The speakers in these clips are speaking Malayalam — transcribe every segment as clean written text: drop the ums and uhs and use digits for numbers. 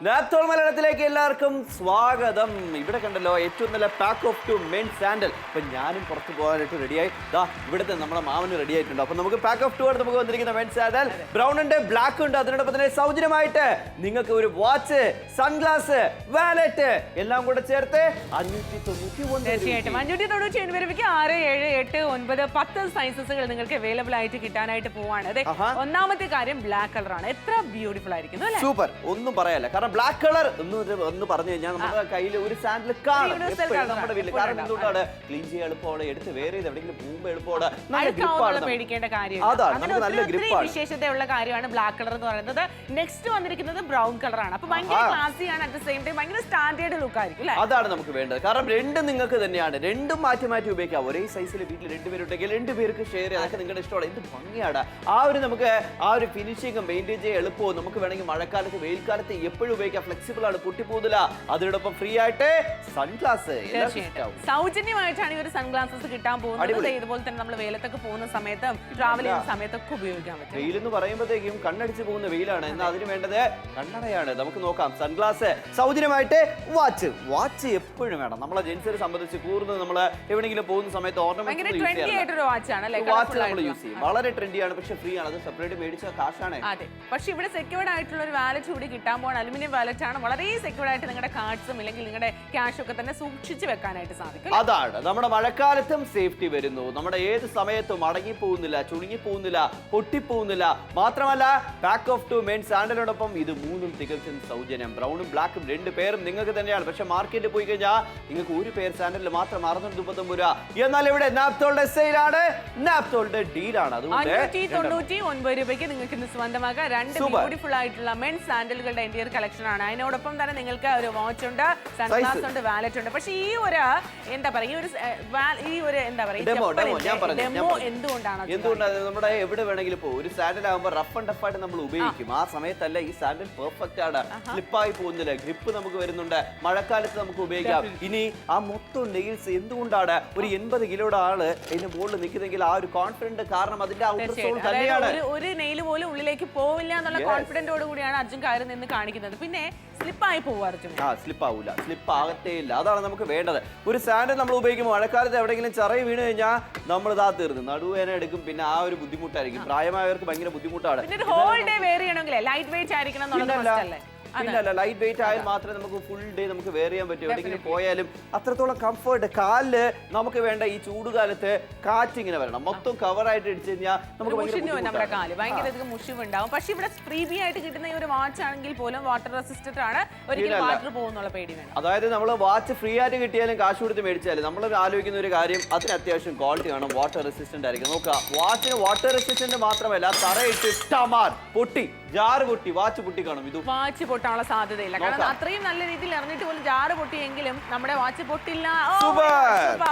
നാപ്തോൾ മലയാളത്തിലേക്ക് എല്ലാവർക്കും സ്വാഗതം. ഇവിടെ കണ്ടല്ലോ ഏറ്റവും നല്ല pack of two men sandal. ഇപ്പൊ ഞാനും പുറത്ത് പോകാനായിട്ട് റെഡിയായി. ഇവിടുത്തെ നമ്മുടെ മാമന് റെഡി ആയിട്ടുണ്ട്. അപ്പൊ നമുക്ക് പാക്ക് ഓഫ് ടു ആണ് നമുക്ക് വന്നിരിക്കുന്ന മെൻ സാൻഡൽ. ബ്രൗൺ ഉണ്ട്, ബ്ലാക്ക് ഉണ്ട്. അതിനോടൊപ്പം തന്നെ സൗജന്യമായിട്ട് നിങ്ങൾക്ക് ഒരു വാച്ച്, സൺഗ്ലാസ്, വാലറ്റ് എല്ലാം കൂടെ ചേർത്ത് 599 സൈസസുകൾ നിങ്ങൾക്ക് അവൈലബിൾ ആയിട്ട് കിട്ടാനായിട്ട് പോവാണ്. അതെ, ഒന്നാമത്തെ കാര്യം ബ്ലാക്ക് കളറാണ്. എത്ര ബ്യൂട്ടിഫുൾ ആയിരിക്കുന്നു. സൂപ്പർ, ഒന്നും പറയാല്ല. കാരണം ബ്ലാക്ക് കളർ ഒന്ന് പറഞ്ഞു കഴിഞ്ഞാൽ നമ്മുടെ കയ്യിൽ ഒരു സാൻഡിൽ കാണും നമ്മുടെ വീട്ടിൽ. കാരണം എന്തുകൊണ്ടാണ് ക്ലീൻ ചെയ്യാൻ എളുപ്പമാണ്, എടുത്ത് വേറെ എവിടെയെങ്കിലും പോകുമ്പോൾ എളുപ്പമാണ്, നല്ല ഗ്രിപ്പാണ്, പേടിക്കേണ്ട കാര്യം. അതാണ് നമുക്ക് നല്ല ഗ്രിപ്പാണ്. വിശേഷതയുള്ള കാര്യമാണ് ബ്ലാക്ക് കളർ എന്ന് പറയുന്നത്. നെക്സ്റ്റ് വന്നിരിക്കുന്നത് ബ്രൗൺ കളറാണ്. അപ്പൊ ഭയങ്കര ക്ലാസിയാണ്, അറ്റ് ദ സെയിം ടൈം ഭയങ്കര സ്റ്റാൻഡേർഡ് ലുക്ക് ആയിരിക്കും. അതാണ് നമുക്ക് വേണ്ടത്. കാരണം രണ്ടും നിങ്ങൾക്ക് തന്നെയാണ്, രണ്ടും മാറ്റി മാറ്റി ഉപയോഗിക്കാം. ഒരേ സൈസിൽ വീട്ടിൽ രണ്ടുപേരുണ്ടെങ്കിൽ രണ്ടുപേർക്ക് ഷെയർ ചെയ്യാം. അതൊക്കെ നിങ്ങളുടെ ഇഷ്ടമാണ്. എന്ത് ഭംഗിയാണ് നമുക്ക് ആ ഒരു ഫിനിഷിംഗ് മെയിൻറ്റെയിൻ ചെയ്യാൻ എളുപ്പവും. നമുക്ക് വേണമെങ്കിൽ മഴക്കാലത്ത് വെയിൽക്കാലത്ത് എപ്പോഴും ഉപയോഗിക്കാം. ഫ്ലെക്സിബിൾ ആണ്, പൊട്ടിപ്പോകില്ല. അതിനോടൊപ്പം ഫ്രീ ആയിട്ട് സൺഗ്ലാസ് സൗജന്യമായിട്ടാണ് ഈ ഒരു സൺഗ്ലാസസ് കിട്ടാൻ പോകുന്നത്. ഇതുപോലെ തന്നെ നമ്മൾ വെയിലത്തൊക്കെ പോകുന്ന സമയത്തും ട്രാവൽ ചെയ്യുന്ന സമയത്തൊക്കെ ഉപയോഗിക്കാൻ പറ്റും. വെയിൽ എന്ന് പറയുമ്പോഴത്തേക്കും കണ്ണടിച്ച് പോകുന്ന വെയിലാണ്. എന്നാൽ അതിന് വേണ്ടത് കണ്ണടയാണ്. നമുക്ക് നോക്കാം. സൺഗ്ലാസ് സൗജന്യമായിട്ട്, വാച്ച് എപ്പോഴും വേണം. നമ്മളെ ജെൻസിനെ സംബന്ധിച്ച് കൂടുതൽ നമ്മൾ എവിടെയെങ്കിലും പോകുന്ന സമയത്ത് വാച്ച് നമ്മൾ യൂസ് ചെയ്യും. വളരെ ട്രെൻഡിയാണ്, പക്ഷെ ഫ്രീ ആണ്. അത് സെപ്പറേറ്റ് മേടിച്ച കാശാണ്. അതെ, പക്ഷെ ഇവിടെ സെക്യൂർഡ് ആയിട്ടുള്ള ഒരു വാലറ്റ് കൂടി കിട്ടാൻ പോകണം. അലുമിനിയം വാലറ്റ് ആണ്. വളരെ സെക്യൂർഡ് ആയിട്ട് നിങ്ങളുടെ കാർഡ്സും അല്ലെങ്കിൽ നിങ്ങളുടെ ക്യാഷ് ഒക്കെ തന്നെ സൂക്ഷിച്ച് വെക്കാനായിട്ട് സാധിക്കും. അതാണ് നമ്മുടെ മഴക്കാലത്തും സേഫ്റ്റി വരുന്നു. നമ്മുടെ ഏത് സമയത്തും അടങ്ങി പോകുന്നില്ല, ചുളുങ്ങി പോകുന്നില്ല, പൊട്ടിപ്പോകുന്നില്ല. മാത്രമല്ല പാക്ക് ഓഫ് ടു മെൻ സാൻഡലിനോടൊപ്പം ഇത് മൂന്നും തികച്ചും സൗജന്യം. ബ്രൗണും ബ്ലാക്കും രണ്ട് പേരും നിങ്ങൾക്ക് തന്നെയാണ്. പക്ഷെ മാർക്കറ്റിൽ പോയി കഴിഞ്ഞാൽ നിങ്ങൾക്ക് ഒരു പേർ സാൻഡലിൽ മാത്രം 639 രൂപ. എന്നാൽ ഇവിടെ നാപ്തോളുടെ സെയിലാണ്, നാപ്തോളുടെ ഡീലാണ്. അതുകൊണ്ട് 599 രൂപയ്ക്ക് നിങ്ങൾക്ക് ഇന്ന് സ്വന്തമാക്കാം. രണ്ട് ബ്യൂട്ടിഫുൾ ആയിട്ടുള്ള മെൻ സാൻഡലുകളുടെ ഇന്റീരിയർ കളക്ഷൻ ആണ്. അതിനോടൊപ്പം തന്നെ നിങ്ങൾക്ക് ഒരു വാച്ച് ഉണ്ട്, സൺഗ്ലാസ് ഉണ്ട്, വാലറ്റ് ഉണ്ട്. പക്ഷെ ഈ ഒരു എന്താ പറയാ, ഡെമോ എന്തുകൊണ്ടാണ് നമ്മുടെ എവിടെ വേണമെങ്കിലും പോകും. ഒരു സാൻഡൽ ആകുമ്പോൾ റഫ് ആൻഡ് ടഫ് ആയിട്ട് നമ്മൾ ഉപയോഗിക്കും. ആ സമയത്തല്ല ഈ സാൻഡൽ പെർഫെക്റ്റ് ആണ്, സ്ലിപ്പായി പോകുന്നില്ല, ഗ്രിപ്പ് നമുക്ക് വരുന്നുണ്ട്. മഴക്കാലത്ത് നമുക്ക് ഉപയോഗിക്കാം. ഇനി ആ മൊത്തം നെയിൽസ് എന്തുകൊണ്ടാണ് ഒരു 80 കിലോയുടെ ആള് അതിന്റെ മുകളിൽ നിൽക്കുന്നെങ്കിൽ ആ ഒരു കോൺഫിഡന്റ് കാരണം അതിന്റെ ഔട്ടർ സോൾ തന്നെയാണ്. ഒരു നെയിൽ പോലും ഉള്ളിലേക്ക് പോവില്ല എന്നുള്ള കോൺഫിഡന്റോട് കൂടിയാണ് അർജുൻ കയറി നിന്ന് കാണിക്കുന്നത്. പിന്നെ സ്ലിപ്പായി പോകും അർജുൻ. സ്ലിപ്പ് ആവില്ല, സ്ലിപ്പ് ആകത്തേ ഇല്ല. അതാണ് നമുക്ക് വേണ്ടത്. ഒരു സാൻഡൽ നമ്മൾ ഉപയോഗിക്കുമ്പോൾ മഴക്കാലത്ത് എവിടെയെങ്കിലും ചെറിയ വീണ് കഴിഞ്ഞാൽ നമ്മൾ തീർന്നു നടുവേന എടുക്കും. പിന്നെ ആ ഒരു ബുദ്ധിമുട്ടായിരിക്കും. പ്രായമായവർക്ക് ഭയങ്കര ബുദ്ധിമുട്ടാണ്. ഹോൾ ഡേ വെയർ ചെയ്യണമെങ്കിൽ ലൈറ്റ് വെയിറ്റ് ആയിരിക്കണം എന്നുള്ളത്. പിന്നല്ല, ലൈറ്റ് വെയിറ്റ് ആയാൽ മാത്രമേ നമുക്ക് ഫുൾ ഡേ നമുക്ക് വെയർ ചെയ്യാൻ പറ്റും. എവിടെയെങ്കിലും പോയാലും അത്രത്തോളം കംഫർട്ട്. കാലില് നമുക്ക് വേണ്ട ഈ ചൂടുകാലത്ത് കാറ്റ് ഇങ്ങനെ വരണം. മൊത്തം കവറായിട്ട് ഇടിച്ചു കഴിഞ്ഞാൽ നമുക്ക് നമ്മുടെ കാല് ഭയങ്കര മുഷിവുണ്ടാവും. പക്ഷെ ഇവിടെ ഫ്രീബി ആയിട്ട് കിട്ടുന്ന ഈ ഒരു വാച്ച് ആണെങ്കിൽ പോലും വാട്ടർ റെസിസ്റ്റന്റ് ആണ്. ഒരിക്കലും വാട്ടർ പോകുന്നുള്ള പേടി വേണം. അതായത് നമ്മൾ വാച്ച് ഫ്രീ ആയിട്ട് കിട്ടിയാലും കാശ് കൊടുത്ത് മേടിച്ചാലും നമ്മൾ ആലോചിക്കുന്ന ഒരു കാര്യം, അതിന് അത്യാവശ്യം ക്വാളിറ്റി വേണം, വാട്ടർ റെസിസ്റ്റന്റ് ആയിരിക്കും. നോക്കുക, വാച്ചിന് വാട്ടർ റെസിസ്റ്റന്റ് മാത്രമല്ല, തറയിട്ട് പൊട്ടി ജാറ് പൊട്ടി വാച്ച് പൊട്ടി കാണും. ഇത് വാച്ച് പൊട്ടാനുള്ള സാധ്യതയില്ല. കാരണം അത്രയും നല്ല രീതിയിൽ ഇറങ്ങിയിട്ട് പോലും ജാറ് പൊട്ടിയെങ്കിലും നമ്മുടെ വാച്ച് പൊട്ടില്ല.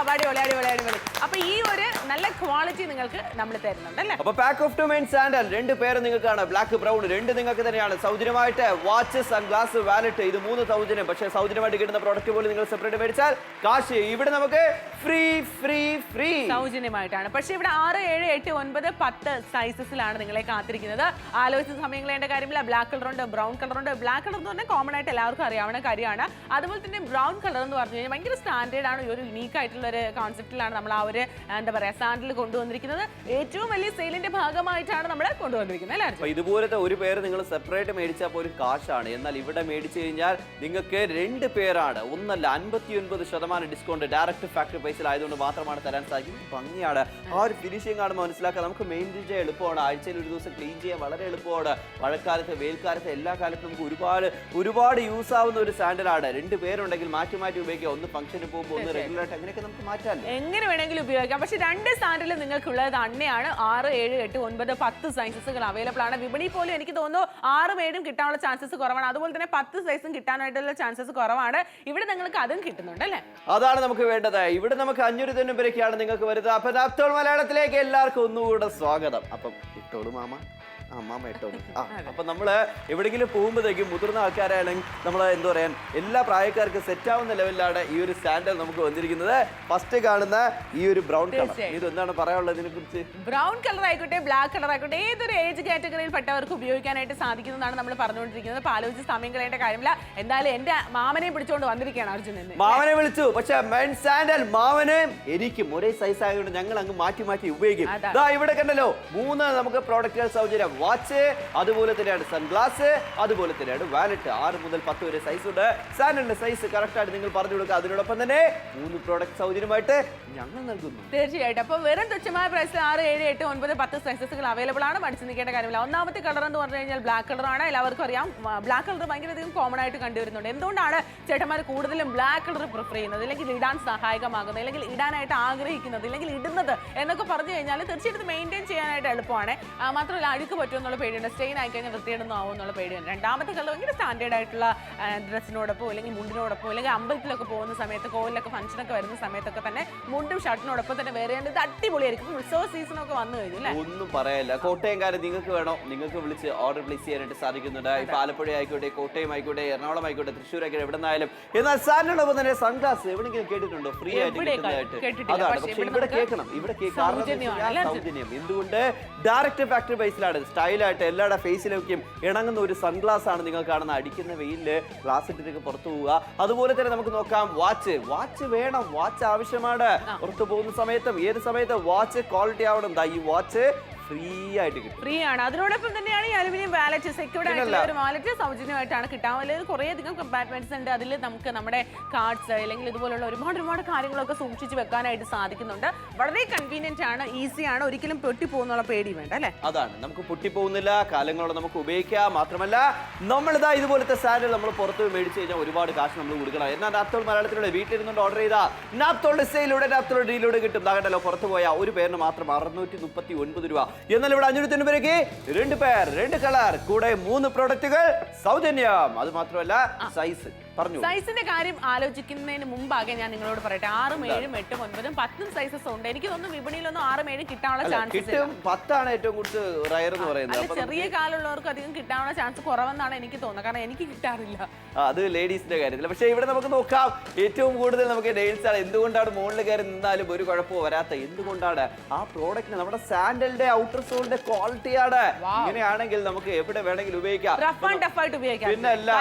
അപ്പൊ ഈ ഒരു നല്ല ക്വാളിറ്റി നിങ്ങൾക്ക് നമ്മൾ തരുന്നുണ്ട് അല്ലേ. അപ്പൊ pack of two men sandal രണ്ട് പേര് നിങ്ങൾക്കാണ്. ബ്ലാക്ക്, ബ്രൗൺ രണ്ട് നിങ്ങൾക്ക് തന്നെയാണ്. സൗജന്യമായിട്ട് വാച്ച്, സൺഗ്ലാസ്, വാലറ്റ് ഇത് മൂന്ന് സൗജന്യം. പക്ഷേ സൗജന്യമായിട്ട് കിട്ടുന്ന പ്രോഡക്റ്റ് പോലും നിങ്ങൾ സെപ്പറേറ്റ് മേടിച്ചാൽ കാശ് ഇവിടെ നമുക്ക് ഫ്രീ ഫ്രീ ഫ്രീ സൗജന്യമായിട്ടാണ്. പക്ഷെ ഇവിടെ 6, 7, 8, 9, 10 സൈസസിലാണ് നിങ്ങളെ കാത്തിരിക്കുന്നത്. ആലോചിച്ച സമയങ്ങളേണ്ട കാര്യമില്ല. ബ്ലാക്ക് കളറുണ്ട്, ബ്രൗൺ കളറുണ്ട്. ബ്ലാക്ക് കളർ എന്ന് പറഞ്ഞാൽ കോമൺ ആയിട്ട് എല്ലാവർക്കും അറിയാവുന്ന കാര്യമാണ്. അതുപോലെ തന്നെ ബ്രൗൺ കളർ എന്ന് പറഞ്ഞു കഴിഞ്ഞാൽ ഭയങ്കര സ്റ്റാൻഡേർഡ് ആണ്. ഒരു യുണീക്ക് ആയിട്ടുള്ള ഒരു കോൺസെപ്റ്റിലാണ് നമ്മൾ ആ ഒരു എന്താ പറയാ സാൻഡിൽ കൊണ്ടുവന്നിരിക്കുന്നത്. ഏറ്റവും വലിയ സെയിലിന്റെ ഭാഗമായിട്ടാണ് നമ്മൾ കൊണ്ടുവന്നിരിക്കുന്നത് അല്ലേ. ഇതുപോലത്തെ ഒരു പേര് നിങ്ങൾ സെപ്പറേറ്റ് മേടിച്ചാൽ പോലും കാശാണ്. എന്നാൽ ഇവിടെ മേടിച്ചു കഴിഞ്ഞാൽ നിങ്ങൾക്ക് രണ്ട് പേരാണ്, ഒന്നല്ല 59% ഡിസ്കൗണ്ട് ഡയറക്റ്റ് ഫാക്ടറി പ്രൈസിൽ ആയതുകൊണ്ട് മാത്രമാണ് തരാൻ സാധിക്കും. ഭംഗിയാണ്. ആ ഒരു ഫിനിഷിംഗ് ആണ് മനസ്സിലാക്കുക. നമുക്ക് മെയിൻറ്റെയിൻ ചെയ്യാൻ എളുപ്പമാണ്. ആഴ്ചയിൽ ഒരു ദിവസം ക്ലീൻ ചെയ്യാൻ വളരെ എളുപ്പമാണ്. മഴക്കാലത്ത്, വെയിൽക്കാലത്ത്, എല്ലാ കാലത്തും നമുക്ക് ഒരുപാട് യൂസ് ആവുന്ന ഒരു സാൻഡലാണ്. രണ്ട് പേരുണ്ടെങ്കിൽ മാറ്റി മാറ്റി ഉപയോഗിക്കാം. ഒന്ന് ഫംഗ്ഷന് പോകുമ്പോൾ, ഒന്ന് റെഗുലർ ആയിട്ട്, അങ്ങനെയൊക്കെ നമുക്ക് മാറ്റാം. എങ്ങനെ വേണമെങ്കിലും ഉപയോഗിക്കാം. പക്ഷെ രണ്ട് സാൻഡലും നിങ്ങൾക്കുള്ളത് തന്നെയാണ്. 6, 7, 8, 9, 10 സൈസസുകൾ അവൈലബിൾ ആണ്. വിപണി പോലും എനിക്ക് തോന്നുന്നു 6, 7 കിട്ടാനുള്ള ചാൻസസ് കുറവാണ്. അതുപോലെ തന്നെ 10 സൈസും കിട്ടാനായിട്ടുള്ള ചാൻസസ് കുറവാണ്. ഇവിടെ നിങ്ങൾക്ക് അതും കിട്ടുന്നുണ്ട് അല്ലേ. അതാണ് നമുക്ക് വേണ്ടത്. ഇവിടെ നമുക്ക് 500 രൂപയ്ക്കാണ് നിങ്ങൾക്ക് വരുന്നത്. അപ്പൊ നാപ്തോൾ മലയാളത്തിലേക്ക് എല്ലാവർക്കും ഒന്നുകൂടെ സ്വാഗതം. അപ്പം ഇട്ടോളൂ മാമ. മാമ ഇട്ടോ അപ്പൊ നമ്മള് എവിടെയെങ്കിലും പോകുമ്പോഴത്തേക്കും മുതിർന്ന ആൾക്കാരാണെങ്കിൽ നമ്മൾ എന്താ പറയാ എല്ലാ പ്രായക്കാർക്കും സെറ്റ് ആവുന്ന ലെവലിലാണ് ഈ ഒരു സാൻഡൽ നമുക്ക് വന്നിരിക്കുന്നത്. ഫസ്റ്റ് കാണുന്ന ഈ ഒരു ബ്രൗൺ കളർ, ഇത് എന്താണ് പറയാനുള്ളത് ഇതിനെ കുറിച്ച്? ബ്രൗൺ കളർ ആയിക്കോട്ടെ, ബ്ലാക്ക് കളർ ആയിക്കോട്ടെ, ഏതൊരു ഏജ് കാറ്റഗറിയിൽ പെട്ടവർക്ക് ഉപയോഗിക്കാനായിട്ട് സാധിക്കുന്നതാണ് നമ്മൾ പറഞ്ഞുകൊണ്ടിരിക്കുന്നത്. അപ്പൊ ആലോചിച്ച് സമയം കളയേണ്ട കാര്യമില്ല. എന്തായാലും എന്റെ മാമനെ പിടിച്ചോണ്ട് വന്നിരിക്കുകയാണ് അർജുൻ. മാമനെ വിളിച്ചു, പക്ഷെ മെൻ സാൻഡൽ മാമനെ എനിക്കും ഒരേ സൈസ് ആയതുകൊണ്ട് ഞങ്ങൾ അങ്ങ് മാറ്റി മാറ്റി ഉപയോഗിക്കും. ഇവിടെ കണ്ടല്ലോ 3 നമുക്ക് പ്രോഡക്റ്റുകൾ സൗജന്യം. വാച്ച്, അതുപോലെ തന്നെയാണ് സൺഗ്ലാസ്, അതുപോലെ തന്നെയാണ് വാലറ്റ്. 6 മുതൽ 10 വരെ സൈസ് ഉണ്ട്. സാൻഡലിന്റെ സൈസ് കറക്റ്റ് ആയിട്ട് നിങ്ങൾ പറഞ്ഞു കൊടുക്കുക. അതിനോടൊപ്പം തന്നെ 3 പ്രോഡക്റ്റ് സൗജന്യമായിട്ട് ഞങ്ങൾ നൽകുന്നു. തീർച്ചയായിട്ടും. അപ്പൊ വെറും തുച്ഛമായ പ്രൈസിൽ 6, 7, 8, 9, 10 സൈസസുകൾ അവൈലബിൾ ആണ്. മടിച്ചു നിൽക്കേണ്ട കാര്യമില്ല. ഒന്നാമത്തെ കളർ എന്ന് പറഞ്ഞു കഴിഞ്ഞാൽ ബ്ലാക്ക് കളർ ആണ്. എല്ലാവർക്കും അറിയാം, ബ്ലാക്ക് കളർ ഭയങ്കരധികം കോമൺ ആയിട്ട് കണ്ടുവരുന്നുണ്ട്. എന്തുകൊണ്ടാണ് ചേട്ടന്മാർ കൂടുതലും ബ്ലാക്ക് കളർ പ്രിഫർ ചെയ്യുന്നത്, അല്ലെങ്കിൽ ഇടാൻ സഹായകമാകുന്നത്, അല്ലെങ്കിൽ ഇടാനായിട്ട് ആഗ്രഹിക്കുന്നത്, അല്ലെങ്കിൽ ഇടുന്നത് എന്നൊക്കെ പറഞ്ഞു കഴിഞ്ഞാൽ തീർച്ചയായിട്ടും മെയിൻറ്റെയിൻ ചെയ്യാനായിട്ട് എളുപ്പമാണ്. മാത്രമല്ല അഴുക്ക് പറ്റുമെന്നുള്ള പേടിയുണ്ട്, സ്ട്രെയിൻ ആയി കഴിഞ്ഞാൽ വൃത്തിയിടുന്ന ആവും എന്നുള്ള പേടിയുണ്ട്. രണ്ടാമത്തെ കളർ ഭയങ്കര സ്റ്റാൻഡേർഡ് ആയിട്ടുള്ള ഡ്രസ്സിനോടൊപ്പം, അല്ലെങ്കിൽ മുണ്ടിനോടൊപ്പം, അല്ലെങ്കിൽ അമ്പലത്തിലൊക്കെ പോകുന്ന സമയത്ത്, കോവിലൊക്കെ ഫംഗ്ഷനൊക്കെ വരുന്ന സമയത്തൊക്കെ തന്നെ മുണ്ടും ഷർട്ടിനോടൊപ്പം തന്നെ വേറെ ഇത് അടിപൊളിയായിരിക്കും. ഉത്സവ സീസണൊക്കെ വന്നു കഴിഞ്ഞു അല്ലേ? ഒന്നും പറയാനില്ല. കോട്ടയംകാരെ നിങ്ങൾക്ക് വേണോ, നിങ്ങൾക്ക് വിളിച്ച് ഓർഡർ പ്ലേസ് ചെയ്യാനായിട്ട് സാധിക്കുന്നുണ്ട്. ഇപ്പൊ ആലപ്പുഴ ആയിക്കോട്ടെ, കോട്ടയം ആയിക്കോട്ടെ, എറണാകുളം ആയിക്കോട്ടെ, തൃശ്ശൂർ ആയിക്കോട്ടെ, എവിടെ നിന്നായാലും. എന്നാൽ സാൻഡലിനൊപ്പം തന്നെ സൺഗ്ലാസ് എവിടെയെങ്കിലും കേട്ടിട്ടുണ്ടോ ഫ്രീ ആയിട്ട് കിട്ടുന്നതായിട്ട്? അതാണ്. പക്ഷെ ഇവിടെ കേൾക്കണം, ഇവിടെ സൗജന്യം. എന്തുകൊണ്ട്? Direct factory പ്രൈസിലാണ്. സ്റ്റൈലായിട്ട് എല്ലാവരുടെ ഫേസിലേക്കും ഇണങ്ങുന്ന ഒരു സൺഗ്ലാസ് ആണ് നിങ്ങൾ കാണുന്ന. അടിക്കുന്ന വെയിലില് ഗ്ലാസ് ഇട്ടിട്ട് പുറത്തു പോവുക. അതുപോലെ തന്നെ നമുക്ക് നോക്കാം വാച്ച് വേണം, വാച്ച് ആവശ്യമാണ്. പുറത്തു പോകുന്ന സമയത്തും ഏത് സമയത്തും വാച്ച് ക്വാളിറ്റി ആവണം. ഈ വാച്ച് ഫ്രീ ആയിട്ട് കിട്ടും. ഫ്രീ ആണ്. അതിനോടൊപ്പം തന്നെയാണ് ഈ അലുമിനിയം വാലറ്റ്, സെക്യൂർഡ് ആയിട്ടുള്ള ഒരു വാലറ്റ് സൗജന്യമായിട്ടാണ് കിട്ടാൻ. കുറേ അധികം കമ്പാർട്ട്മെന്റ്സ് ഉണ്ട്. അതിൽ നമുക്ക് നമ്മുടെ കാർഡ്സ് അല്ലെങ്കിൽ ഇതുപോലുള്ള ഒരുപാട് കാര്യങ്ങളൊക്കെ സൂക്ഷിച്ച് വെക്കാനായിട്ട് സാധിക്കുന്നുണ്ട്. വളരെ കൺവീനിയന്റ് ആണ്, ഈസിയാണ്. ഒരിക്കലും പൊട്ടിപ്പോകുന്നുള്ള പേടി വേണ്ട അല്ലേ? അതാണ്, നമുക്ക് പൊട്ടിപ്പോകുന്നില്ല, കാലങ്ങളോടെ നമുക്ക് ഉപയോഗിക്കാം. മാത്രമല്ല നമ്മളിതാ ഇതുപോലത്തെ സാൻഡൽ നമ്മൾ പുറത്ത് മേടിച്ചു കഴിഞ്ഞാൽ ഒരുപാട് കാശ് നമ്മൾ കൊടുക്കണം. എന്നാൽ നാപ്തോൾ മലയാളത്തിലൂടെ വീട്ടിലിരുന്നുകൊണ്ട് ഓർഡർ ചെയ്താൽ നാപ്തോൾ സെയിലൂടെ നാപ്തോൾ ഡീലൂടെ കിട്ടും. താകണ്ടല്ലോ, പുറത്ത് പോയാൽ ഒരു പേരിന് മാത്രം 639 രൂപ. എന്നാൽ ഇവിടെ 590 രൂപയ്ക്ക് 2 പേർ, 2 കളർ, കൂടെ 3 പ്രോഡക്റ്റുകൾ സൗജന്യം. അത് മാത്രമല്ല സൈസ് പറഞ്ഞു. സൈസിന്റെ കാര്യം ആലോചിക്കുന്നതിന് മുമ്പാകെ ഞാൻ നിങ്ങളോട് പറയട്ടെ, 6, 7, 8, 9, 10 സൈസസ് ഉണ്ട്. എനിക്ക് തോന്നുന്നു വിപണിയിലൊന്നും 6, 7 കിട്ടാനുള്ള ചാൻസ് കിട്ടും. 10 ആണ് ഏറ്റവും കൂടുതൽ റയർ എന്ന് പറയുന്നത്. ചെറിയ കാലുള്ളവർക്ക് അധികം കിട്ടാനുള്ള ചാൻസ് കുറവെന്നാണ് എനിക്ക് തോന്നുന്നത്. കാരണം എനിക്ക് കിട്ടാറില്ല. അത് ലേഡീസിന്റെ കാര്യത്തിൽ. പക്ഷേ ഇവിടെ നമുക്ക് നോക്കാം, ഏറ്റവും കൂടുതൽ നമുക്ക് നെയിൽസ് ആണ്. എന്തുകൊണ്ടാണ് മുകളിൽ കയറി നിന്നാലും ഒരു കുഴപ്പവും വരാത്ത? എന്തുകൊണ്ടാണ്? ആ പ്രോഡക്റ്റ് നമ്മുടെ സാൻഡലിന്റെ ഔട്ടർ സോളിന്റെ ക്വാളിറ്റിയാണ്. ഇങ്ങനെയാണെങ്കിൽ നമുക്ക് എവിടെ വേണമെങ്കിലും ഉപയോഗിക്കാം. പിന്നല്ല,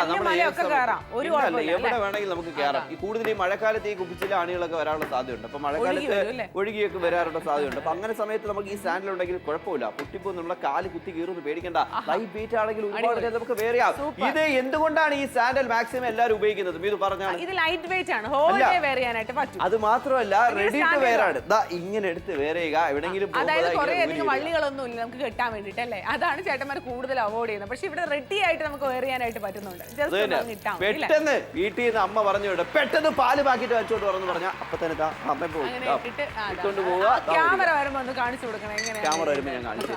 എവിടെ വേണമെങ്കിലും നമുക്ക് കയറാം. ഈ കൂടുതൽ ഈ മഴക്കാലത്ത് ഈ കുപ്പിച്ചിലെ അണികളൊക്കെ വരാനുള്ള സാധ്യതയുണ്ട്. അപ്പൊ മഴക്കാലത്ത് ഒഴുകിയൊക്കെ വരാനുള്ള സാധ്യതയുണ്ട്. അപ്പൊ അങ്ങനെ സമയത്ത് നമുക്ക് ഈ സാൻഡൽ ഉണ്ടെങ്കിൽ കുഴപ്പമില്ല, പൊട്ടിപ്പോ നമ്മുടെ കാല് കുത്തി കീറുന്നു പേടിക്കണ്ട. ലൈറ്റ് വെയിറ്റ് ആണെങ്കിൽ ഒരുപാട് നമുക്ക് വേറെ ആവും. ഇത് എന്തുകൊണ്ടാണ് ഈ സാൻഡൽ മാക്സിമം എല്ലാവരും ഉപയോഗിക്കുന്നത്? ഇത് പറഞ്ഞാൽ ഇത് ലൈറ്റ് വെയിറ്റ് ആണ്, ഹോൾഡേ വെയർ ചെയ്യാനായിട്ട് പറ്റും. അത് മാത്രമല്ല റെഡി ടു വെയർ ആണ്. ഇങ്ങനെ എടുത്ത് വേറെ ചെയ്യുക, എവിടെയെങ്കിലും വള്ളികളൊന്നും ഇല്ല നമുക്ക് കെട്ടാൻ വേണ്ടിട്ട് അല്ലേ? അതാണ് ചേട്ടന്മാർ കൂടുതൽ അവോയ്ഡ് ചെയ്യുന്നത്. പക്ഷെ ഇവിടെ റെഡി ആയിട്ട് നമുക്ക് വെയർ ചെയ്യാനായിട്ട് പറ്റുന്നുണ്ട്. പെട്ടെന്ന് വീട്ടിൽ നിന്ന് അമ്മ പറഞ്ഞു വിടും, പെട്ടെന്ന് പാല് പാക്കിട്ട് വെച്ചോട്ട് പറഞ്ഞു പറഞ്ഞാൽ അപ്പൊ തന്നെ അമ്മ ഇട്ടുകൊണ്ട് പോവുക. ക്യാമറ വരുമ്പോ ഒന്ന് കാണിച്ചു കൊടുക്കണം. ക്യാമറ വരുമ്പോ ഞാൻ കാണിച്ചു.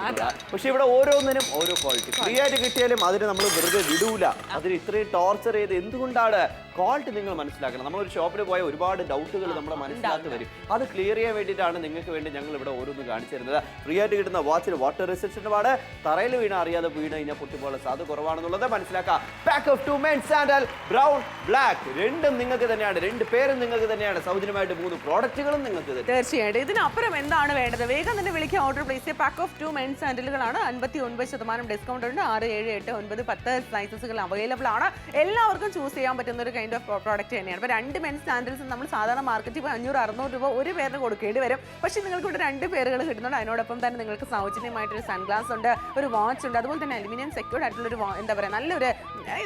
പക്ഷെ ഇവിടെ ഓരോന്നിനും ഓരോ ക്വാളിറ്റി. ഫ്രീ ആയിട്ട് കിട്ടിയാലും അതിന് നമ്മൾ വെറുതെ വിടൂല. അതിന് ഇത്രയും ടോർച്ചർ ചെയ്ത് എന്തുകൊണ്ടാണ്? ക്വാളിറ്റി നിങ്ങൾ മനസ്സിലാക്കണം. നമ്മളൊരു ഷോപ്പിൽ പോയ ഒരുപാട് ഡൗട്ടുകൾ നമ്മുടെ മനസ്സിലാക്കി വരും. അത് ക്ലിയർ ചെയ്യാൻ വേണ്ടിയിട്ടാണ് നിങ്ങൾക്ക് വേണ്ടി ഞങ്ങൾ ഇവിടെ ഓരോന്ന് കാണിച്ചു തരുന്നത്. ഫ്രീ ആയിട്ട് കിട്ടുന്ന വാച്ചിന് വാട്ടർ റെസിസ്റ്റന്റുമാണ്. തറയിൽ വീണ അറിയാതെ വീണ് കഴിഞ്ഞാൽ പൊട്ടിപ്പോലുള്ള സാധ്യത കുറവാണെന്നുള്ളത് മനസ്സിലാക്കാം. Pack of 2 men sandal, brown, black, രണ്ടും നിങ്ങൾക്ക് തന്നെയാണ്. 2 പേരും നിങ്ങൾക്ക് തന്നെയാണ്. സൗജന്യമായിട്ട് 3 പ്രോഡക്റ്റുകളും നിങ്ങൾക്ക് തന്നെ. തീർച്ചയായിട്ടും. ഇതിനപ്പുറം എന്താണ് വേണ്ടത്? വേഗം തന്നെ വിളിക്കുക, ഓർഡർ പ്ലേസ് ചെയ്യുക. പാക്ക് ഓഫ് 2 മെൻ സാൻഡലുകളാണ്. 59% ഡിസ്കൗണ്ട് ഉണ്ട്. 6, 7, 8, 9, 10 സൈസസുകൾ അവൈലബിൾ ആണ്. എല്ലാവർക്കും ചൂസ് ചെയ്യാൻ പറ്റുന്ന ഒരു കൈൻഡ് ഓഫ് പ്രോഡക്റ്റ് തന്നെയാണ്. അപ്പോൾ 2 മെൻ സാൻഡൽസ് നമ്മൾ സാധാരണ മാർക്കറ്റിൽ 500-600 രൂപ ഒരു പേരിന് കൊടുക്കേണ്ടി വരും. പക്ഷേ നിങ്ങൾക്ക് ഇവിടെ 2 പേരുകൾ കിട്ടുന്നുണ്ട്. അതിനോടൊപ്പം തന്നെ നിങ്ങൾക്ക് സൗജന്യമായിട്ടൊരു സൺഗ്ലാസ് ഉണ്ട്, ഒരു വാച്ച് ഉണ്ട്, അതുപോലെ തന്നെ അലുമിനിയം സെക്യൂർഡ് ആയിട്ടുള്ള ഒരു എന്താ പറയുക നല്ലൊരു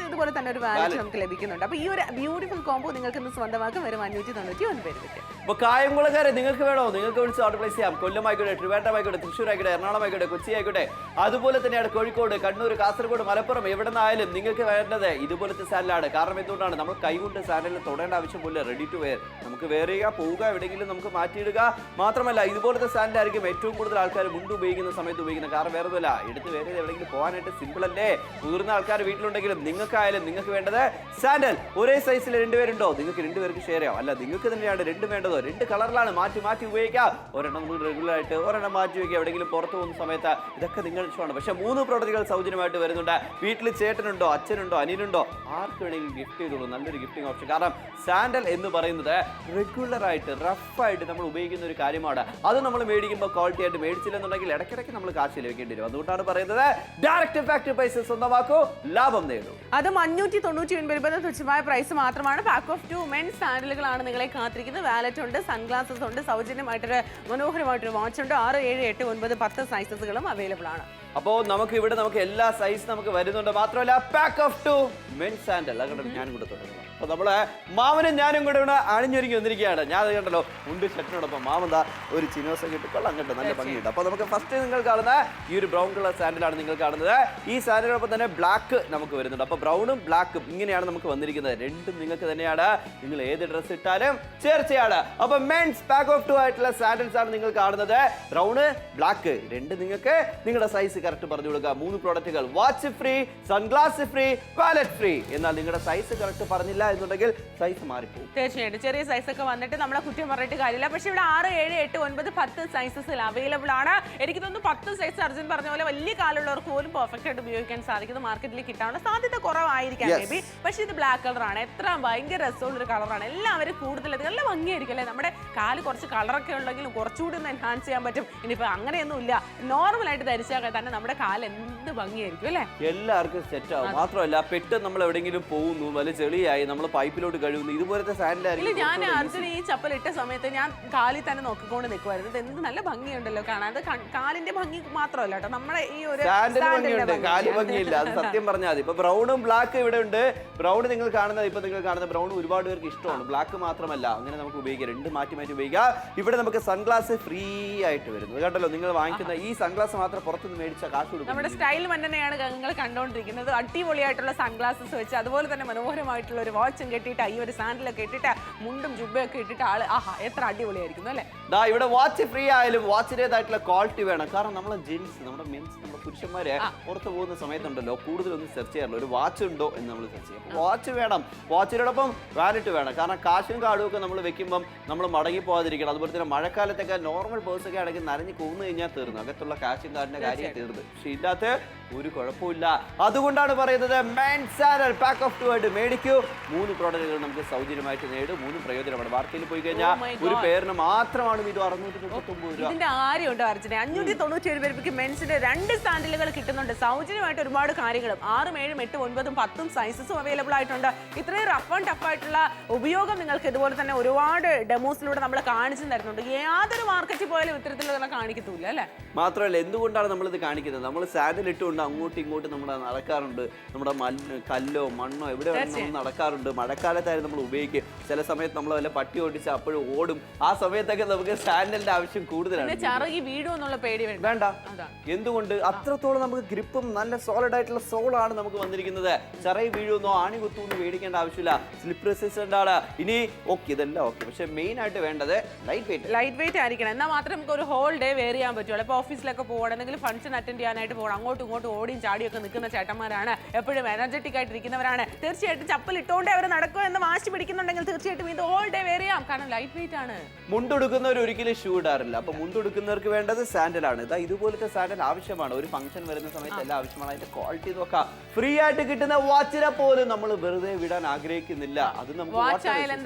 ഇതുപോലെ തന്നെ ഒരു വാലറ്റ് നമുക്ക് ലഭിക്കുന്നുണ്ട്. അപ്പോൾ ഈ ഒരു ബ്യൂട്ടിഫുൾ കോംബോ നിങ്ങൾക്ക് ഇന്ന് സ്വന്തമാക്കും. വരും 599 രൂപയ്ക്ക്. അപ്പോൾ കായംകുളക്കാരെ നിങ്ങൾക്ക് വേണോ? നിങ്ങൾക്ക് വിളിച്ച് ഓർഡർ പ്ലേസ് ചെയ്യാം. കൊല്ലം ആയിക്കോട്ടെ, ട്രിവാൻഡ്രം ആയിക്കോട്ടെ, തൃശ്ശൂർ ആയിക്കോട്ടെ, എറണാകുളം ആയിക്കോട്ടെ, കൊച്ചി ആയിക്കോട്ടെ, അതുപോലെ തന്നെയാണ് കോഴിക്കോട്, കണ്ണൂർ, കാസർഗോഡ്, മലപ്പുറം, എവിടെ നിന്നായാലും നിങ്ങൾക്ക് വേണ്ടത് ഇതുപോലത്തെ സാൻഡലാണ്. കാരണം എന്തുകൊണ്ടാണ്? നമ്മൾ കൈകൊണ്ട് സാൻഡലിൽ തൊടേണ്ട ആവശ്യം പോലും. റെഡി ടു വെയർ, നമുക്ക് വെയർ ചെയ്യുക, പോവുക, എവിടെയെങ്കിലും നമുക്ക് മാറ്റിയിടുക. മാത്രമല്ല ഇതുപോലത്തെ സാൻഡലായിരിക്കും ഏറ്റവും കൂടുതൽ ആൾക്കാർ മുണ്ട് ഉപയോഗിക്കുന്ന സമയത്ത് ഉപയോഗിക്കുന്നത്. കാരണം വേറെ ഒന്നുമില്ല, എടുത്ത് വേറെ എവിടെയെങ്കിലും പോകാനായിട്ട് സിമ്പിൾ അല്ലേ? മുതിർന്ന ആൾക്കാർ വീട്ടിലുണ്ടെങ്കിലും നിങ്ങൾക്കായാലും നിങ്ങൾക്ക് വേണ്ടത് സാൻഡൽ ഒരേ സൈസിൽ രണ്ടുപേരുണ്ടോ? നിങ്ങൾക്ക് രണ്ടുപേർക്ക് ഷെയർ ചെയ്യാം. അല്ല നിങ്ങൾക്ക് തന്നെയാണ് രണ്ടും വേണ്ടതോ? രണ്ട് കളറിലാണ്, മാറ്റി മാറ്റി ഉപയോഗിക്കാം. ഒരെണ്ണം നമ്മൾ റെഗുലർ ആയിട്ട് ഒരെണ്ണം മാറ്റി വയ്ക്കുക. എവിടെയെങ്കിലും പുറത്ത് പോകുന്ന സമയത്ത് ഇതൊക്കെ നിങ്ങളുടെ ഇഷ്ടമാണ്. പക്ഷേ 3 പ്രോഡക്റ്റുകൾ സൗജന്യമായിട്ട് വരുന്നുണ്ട്. വീട്ടിൽ ചേട്ടനുണ്ടോ, അച്ഛനുണ്ടോ, അനിയനുണ്ടോ, ആർക്ക് വേണമെങ്കിലും ഗിഫ്റ്റ് ചെയ്തോളൂ. നല്ലൊരു ഗിഫ്റ്റിംഗ് ഓപ്ഷൻ. കാരണം സാൻഡൽ എന്ന് പറയുന്നത് റെഗുലർ ആയിട്ട് റഫായിട്ട് നമ്മൾ ഉപയോഗിക്കുന്ന ഒരു കാര്യമാണ്. അത് നമ്മൾ മേടിക്കുമ്പോൾ ക്വാളിറ്റി ആയിട്ട് മേടിച്ചില്ലെന്നുണ്ടെങ്കിൽ ഇടയ്ക്കിടയ്ക്ക് നമ്മൾ കാശ് ലഭിക്കേണ്ടി വരും. അതുകൊണ്ടാണ് പറയുന്നത് ഡയറക്റ്റ് ഫാക്ടറി പ്രൈസ് സ്വന്തമാക്കൂ, ലാഭം നേടൂ. അതും 599 തുച്ഛമായ പ്രൈസ് മാത്രമാണ്. പാക്ക് ഓഫ് 2 മെൻസ് സാൻഡലുകളാണ് നിങ്ങളെ കാത്തിരിക്കുന്നത്. വാലറ്റ് ഉണ്ട്, സൺഗ്ലാസസ് ഉണ്ട്, സൗജന്യമായിട്ടൊരു മനോഹരമായിട്ടൊരു വാച്ച് ഉണ്ട്. 6, 7, 8, 9, 10 സൈസസുകളും അവൈലബിൾ ആണ്. അപ്പോൾ നമുക്ക് എല്ലാ സൈസ് നമുക്ക് വരുന്നുണ്ട്. മാത്രമല്ല പാക്ക് ഓഫ് 2 മെൻസ് സാൻഡൽ അതുകൊണ്ട് ഞാനും കൂടെ തുടങ്ങണം. അപ്പോൾ നമ്മള് മാമനും ഞാനും കൂടെ ഇവിടെ അണിഞ്ഞൊരുങ്ങി വന്നിരിക്കുകയാണ്. ഞാൻ അത് കണ്ടല്ലോ ഉണ്ട് ഷർട്ടിനോടൊപ്പം മാമന്താ ഒരു ചിനോസം കിട്ടിക്കൊള്ളാം കേട്ടോ, നല്ല ഭംഗിയുണ്ട്. അപ്പോൾ നമുക്ക് ഫസ്റ്റ് നിങ്ങൾ കാണുന്ന ഈ ഒരു ബ്രൗൺ കളർ സാൻഡലാണ് നിങ്ങൾ കാണുന്നത്. ഈ സാൻഡലിനൊപ്പം തന്നെ ബ്ലാക്ക് നമുക്ക് വരുന്നുണ്ട്. അപ്പോൾ ബ്രൗണും ബ്ലാക്കും ഇങ്ങനെയാണ് നമുക്ക് വന്നിരിക്കുന്നത്. രണ്ടും നിങ്ങൾക്ക് തന്നെയാണ്. നിങ്ങൾ ഏത് ഡ്രസ്സ് ഇട്ടാലും ചേർച്ചയാണ്. അപ്പോൾ മെൻസ് പാക്ക് ഓഫ് 2 ആയിട്ടുള്ള സാൻഡൽസ് ആണ് നിങ്ങൾ കാണുന്നത്. ബ്രൗണ് ബ്ലാക്ക് രണ്ട് നിങ്ങൾക്ക് നിങ്ങളുടെ സൈസ് കറക്റ്റ് പറഞ്ഞു കൊടുക്കുക. 3 പ്രോഡക്റ്റുകൾ, watch free, sunglass free, wallet free. എന്നാൽ നിങ്ങളുടെ സൈസ് കറക്റ്റ് പറഞ്ഞില്ല എന്നുണ്ടെങ്കിൽ സൈസ് മാറിപ്പോകും. തീർച്ചയായിട്ടും ചെറിയ സൈസ് ഒക്കെ വന്നിട്ട് നമ്മളെ കുറ്റം പറഞ്ഞിട്ട് കാര്യമില്ല. പക്ഷെ ഇവിടെ 6, 7, 8, 9, 10 സൈസസിൽ അവൈലബിൾ ആണ്. എനിക്ക് തോന്നുന്നു 10 സൈസ് അർജുൻ പറഞ്ഞ പോലെ വലിയ കാലുള്ളവർക്ക് പോലും പെർഫെക്റ്റ് ആയിട്ട് ഉപയോഗിക്കാൻ സാധിക്കുന്നത് മാർക്കറ്റിൽ കിട്ടാനുള്ള സാധ്യത കുറവായിരിക്കാം മേ ബി. പക്ഷെ ഇത് ബ്ലാക്ക് കളറാണ്. എത്ര ഭയങ്കര രസമുള്ളൊരു കളറാണ്. എല്ലാവരും കൂടുതൽ നല്ല ഭംഗിയായിരിക്കും അല്ലേ? നമ്മുടെ കാല് കുറച്ച് കളറൊക്കെ ഉണ്ടെങ്കിലും കുറച്ചുകൂടി ഒന്ന് എൻഹാൻസ് ചെയ്യാൻ പറ്റും. ഇനിയിപ്പോൾ അങ്ങനെയൊന്നും ഇല്ല, നോർമലായിട്ട് ധരിച്ചാൽ തന്നെ നമ്മുടെ കാല് എന്ത് ഭംഗിയായിരിക്കും അല്ലേ? എല്ലാവർക്കും സെറ്റ് ആവും. മാത്രമല്ല പെട്ടെന്ന് നമ്മൾ എവിടെയെങ്കിലും പോകുന്നു, വല്ല ചെളിയായി നമ്മൾ പൈപ്പിലോട്ട് കഴിയുന്നു, ഇതുപോലത്തെ സാൻഡലായിരിക്കും. ഞാൻ അർജുൻ ഈ ചപ്പൽ ഇട്ട സമയത്ത് ഞാൻ കാലിൽ തന്നെ നോക്കിക്കൊണ്ട് നിൽക്കുമായിരുന്നു. ഇത് എന്ത് നല്ല ഭംഗിയുണ്ടല്ലോ കാണാൻ. അത് കാലിന്റെ ഭംഗി മാത്രമല്ല കേട്ടോ, നമ്മുടെ ഈ ഒരു സാൻഡൽ ഭംഗിയുണ്ട്, കാല് ഭംഗിയില്ല. അത് സത്യം പറഞ്ഞാൽ മതി. ഇപ്പൊ ബ്രൗണും ബ്ലാക്ക് ഇവിടെ ഉണ്ട്. ബ്രൗൺ നിങ്ങൾ കാണുന്ന ബ്രൗൺ ഒരുപാട് പേർക്ക് ഇഷ്ടമാണ്. ബ്ലാക്ക് മാത്രമല്ല, അങ്ങനെ നമുക്ക് ഉപയോഗിക്കാം. രണ്ട് മാറ്റി മാറ്റി ഉപയോഗിക്കാം. ഇവിടെ നമുക്ക് സൺഗ്ലാസ് ഫ്രീ ആയിട്ട് വരുന്നത് കേട്ടല്ലോ. നിങ്ങൾ വാങ്ങിക്കുന്ന ഈ സൺഗ്ലാസ് മാത്രം പുറത്തുനിന്ന് മേടിച്ച കാശ് കൊടുക്കും. നമ്മുടെ സ്റ്റൈൽ മന്നനെയാണ് നിങ്ങൾ കണ്ടുകൊണ്ടിരിക്കുന്നത്. അടിപൊളിയായിട്ടുള്ള സൺഗ്ലാസസ് വെച്ച് അതുപോലെ തന്നെ മനോഹരമായിട്ടുള്ള ഒരു വാച്ചും കെട്ടിയിട്ട് ഈ ഒരു സാൻഡലൊക്കെ ഇട്ടിട്ട് മുണ്ടും ജുബയൊക്കെ ഇട്ടിട്ട് ആള് ആഹാ എത്ര അടിപൊളിയായിരിക്കുന്നു അല്ലേ? ഇവിടെ വാച്ച് ഫ്രീ ആയാലും വാച്ചിൻ്റെതായിട്ടുള്ള ക്വാളിറ്റി വേണം. കാരണം നമ്മളെ ജെൻസ്, നമ്മുടെ മെൻസ്, നമ്മുടെ പുരുഷന്മാരെ പുറത്ത് പോകുന്ന സമയത്തുണ്ടല്ലോ കൂടുതലൊന്നും സെർച്ച് ചെയ്യാറില്ല. ഒരു വാച്ച് ഉണ്ടോ എന്ന് നമ്മൾ സെർച്ച് ചെയ്യും. വാച്ച് വേണം, വാച്ചിനോടൊപ്പം വാലറ്റ് വേണം. കാരണം കാശും കാർഡും ഒക്കെ നമ്മൾ വെക്കുമ്പം നമ്മൾ മടങ്ങി പോകാതിരിക്കണം. അതുപോലെ തന്നെ മഴക്കാലത്തൊക്കെ നോർമൽ പേഴ്സൊക്കെ ആണെങ്കിൽ നനഞ്ഞ് പോകുന്നു കഴിഞ്ഞാൽ തീർന്നു, അകത്തുള്ള കാശും കാർഡിന്റെ കാര്യം തീർന്നു. പക്ഷെ ഇതിനകത്ത് ഒരു കുഴപ്പമില്ല. അതുകൊണ്ടാണ് പറയുന്നത് മെൻസ് സാൻഡൽ പാക്ക് ഓഫ് 2 ആയിട്ട് മേടിക്കൂ. 3 പ്രോഡക്റ്റുകൾ നമുക്ക് സൗജന്യമായിട്ട് നേടും. 3 പ്രയോജനമാണ്. മാർക്കറ്റിൽ പോയി കഴിഞ്ഞാൽ ഒരു പേരിന് മാത്രമാണ് ഇത് 639 രൂപ. ഇതിന്റെ ആര്യമുണ്ടോ അർജുനെ? 597 രൂപയ്ക്ക് മെൻസിന്റെ 2 സാൻഡലുകൾ കിട്ടുന്നുണ്ട് സൗജന്യമായിട്ട്. ഒരുപാട് കാര്യങ്ങളും 6, 7, 8, 9, 10 സൈസസും അവൈലബിൾ ആയിട്ടുണ്ട്. ഇത്രയും റഫ് ആൻഡ് ടഫ് ആയിട്ടുള്ള ഉപയോഗം നിങ്ങൾക്ക് ഇതുപോലെ തന്നെ ഒരുപാട് ഡെമോസിലൂടെ നമ്മൾ കാണിച്ചു തരുന്നുണ്ട്. യാതൊരു മാർക്കറ്റിൽ പോയാലും ഇത്തരത്തിലുള്ള കാണിക്കത്തില്ല അല്ലേ? മാത്രമല്ല എന്തുകൊണ്ടാണ് നമ്മളിത് കാണിക്കുന്നത്? നമ്മൾ സാൻഡൽ ഇട്ടുകൊണ്ട് അങ്ങോട്ടും ഇങ്ങോട്ടും നമ്മൾ നടക്കാറുണ്ട്. നമ്മുടെ കല്ലോ മണ്ണോ എവിടെ നമ്മൾ നടക്കാറുണ്ട്. മഴക്കാലത്തായാലും നമ്മൾ ഉപയോഗിക്കും. ചില സമയത്ത് നമ്മൾ വല്ല പട്ടി ഓടിച്ച് അപ്പോഴും ഓടും. ആ സമയത്തൊക്കെ നമുക്ക് സാൻഡലിന്റെ ആവശ്യം കൂടുതലാണ്. ചറുകി വീഴും എന്നുള്ള പേടി വേണ്ട. എന്തുകൊണ്ട്? അത്രത്തോളം നമുക്ക് ഗ്രിപ്പും നല്ല സോളിഡ് ആയിട്ടുള്ള സോളാണ് നമുക്ക് വന്നിരിക്കുന്നത്. ചെറിയ വീഴുന്നോ ആണി കുത്തുമെന്ന് പേടിക്കേണ്ട ആവശ്യമില്ല. സ്ലിപ്പ് റെസിസ്റ്റന്റ് ആണ്. ഇനി ഓക്കെ ഇതെല്ലാം ഓക്കെ, പക്ഷെ മെയിൻ ആയിട്ട് വേണ്ടത് ലൈറ്റ് വെയിറ്റ് ആയിരിക്കണം. എന്നാൽ മാത്രം നമുക്ക് ഒരു ഹോൾ ഡേ വെയർ ചെയ്യാൻ പറ്റുള്ളൂ. ഇപ്പോൾ ഓഫീസിലൊക്കെ പോകണം, എന്തെങ്കിലും ഫംഗ്ഷൻ അറ്റൻഡ് ചെയ്യാനായിട്ട് പോകണം, അങ്ങോട്ടും ഇങ്ങോട്ടും ഓടിയും ചാടിയൊക്കെ നിൽക്കുന്ന ചേട്ടന്മാരാണ്, എപ്പോഴും എനർജറ്റിക് ആയിട്ടിരിക്കുന്നവരാണ്. തീർച്ചയായിട്ടും ചപ്പൽ ഇട്ടുകൊണ്ടേ അവർ നടക്കുക എന്ന് വാശി പിടിക്കുന്നുണ്ടെങ്കിൽ തീർച്ചയായിട്ടും ഇത് ഹോൾ ഡേ വെയർ ചെയ്യാം. കാരണം ലൈറ്റ് വെയിറ്റ് ആണ്. മുണ്ടെടുക്കുന്നവർ ഒരിക്കലും ഷൂ ഇടാറില്ല. അപ്പൊ മുണ്ടെടുക്കുന്നവർക്ക് വേണ്ടത് സാൻഡലാണ്. ഇതുപോലത്തെ സാൻഡൽ ആവശ്യമാണ്. ഒരു ഫംഗ്ഷൻ വരുന്ന സമയത്ത് എല്ലാം ആവശ്യമാണ്. അതിന്റെ ക്വാളിറ്റി നോക്കാം. ഫ്രീ ആയിട്ട് കിട്ടുന്ന വാച്ചിനെ പോലും നമ്മൾ വെറുതെ വിടാൻ ആഗ്രഹിക്കുന്നില്ല. അത് നമുക്ക്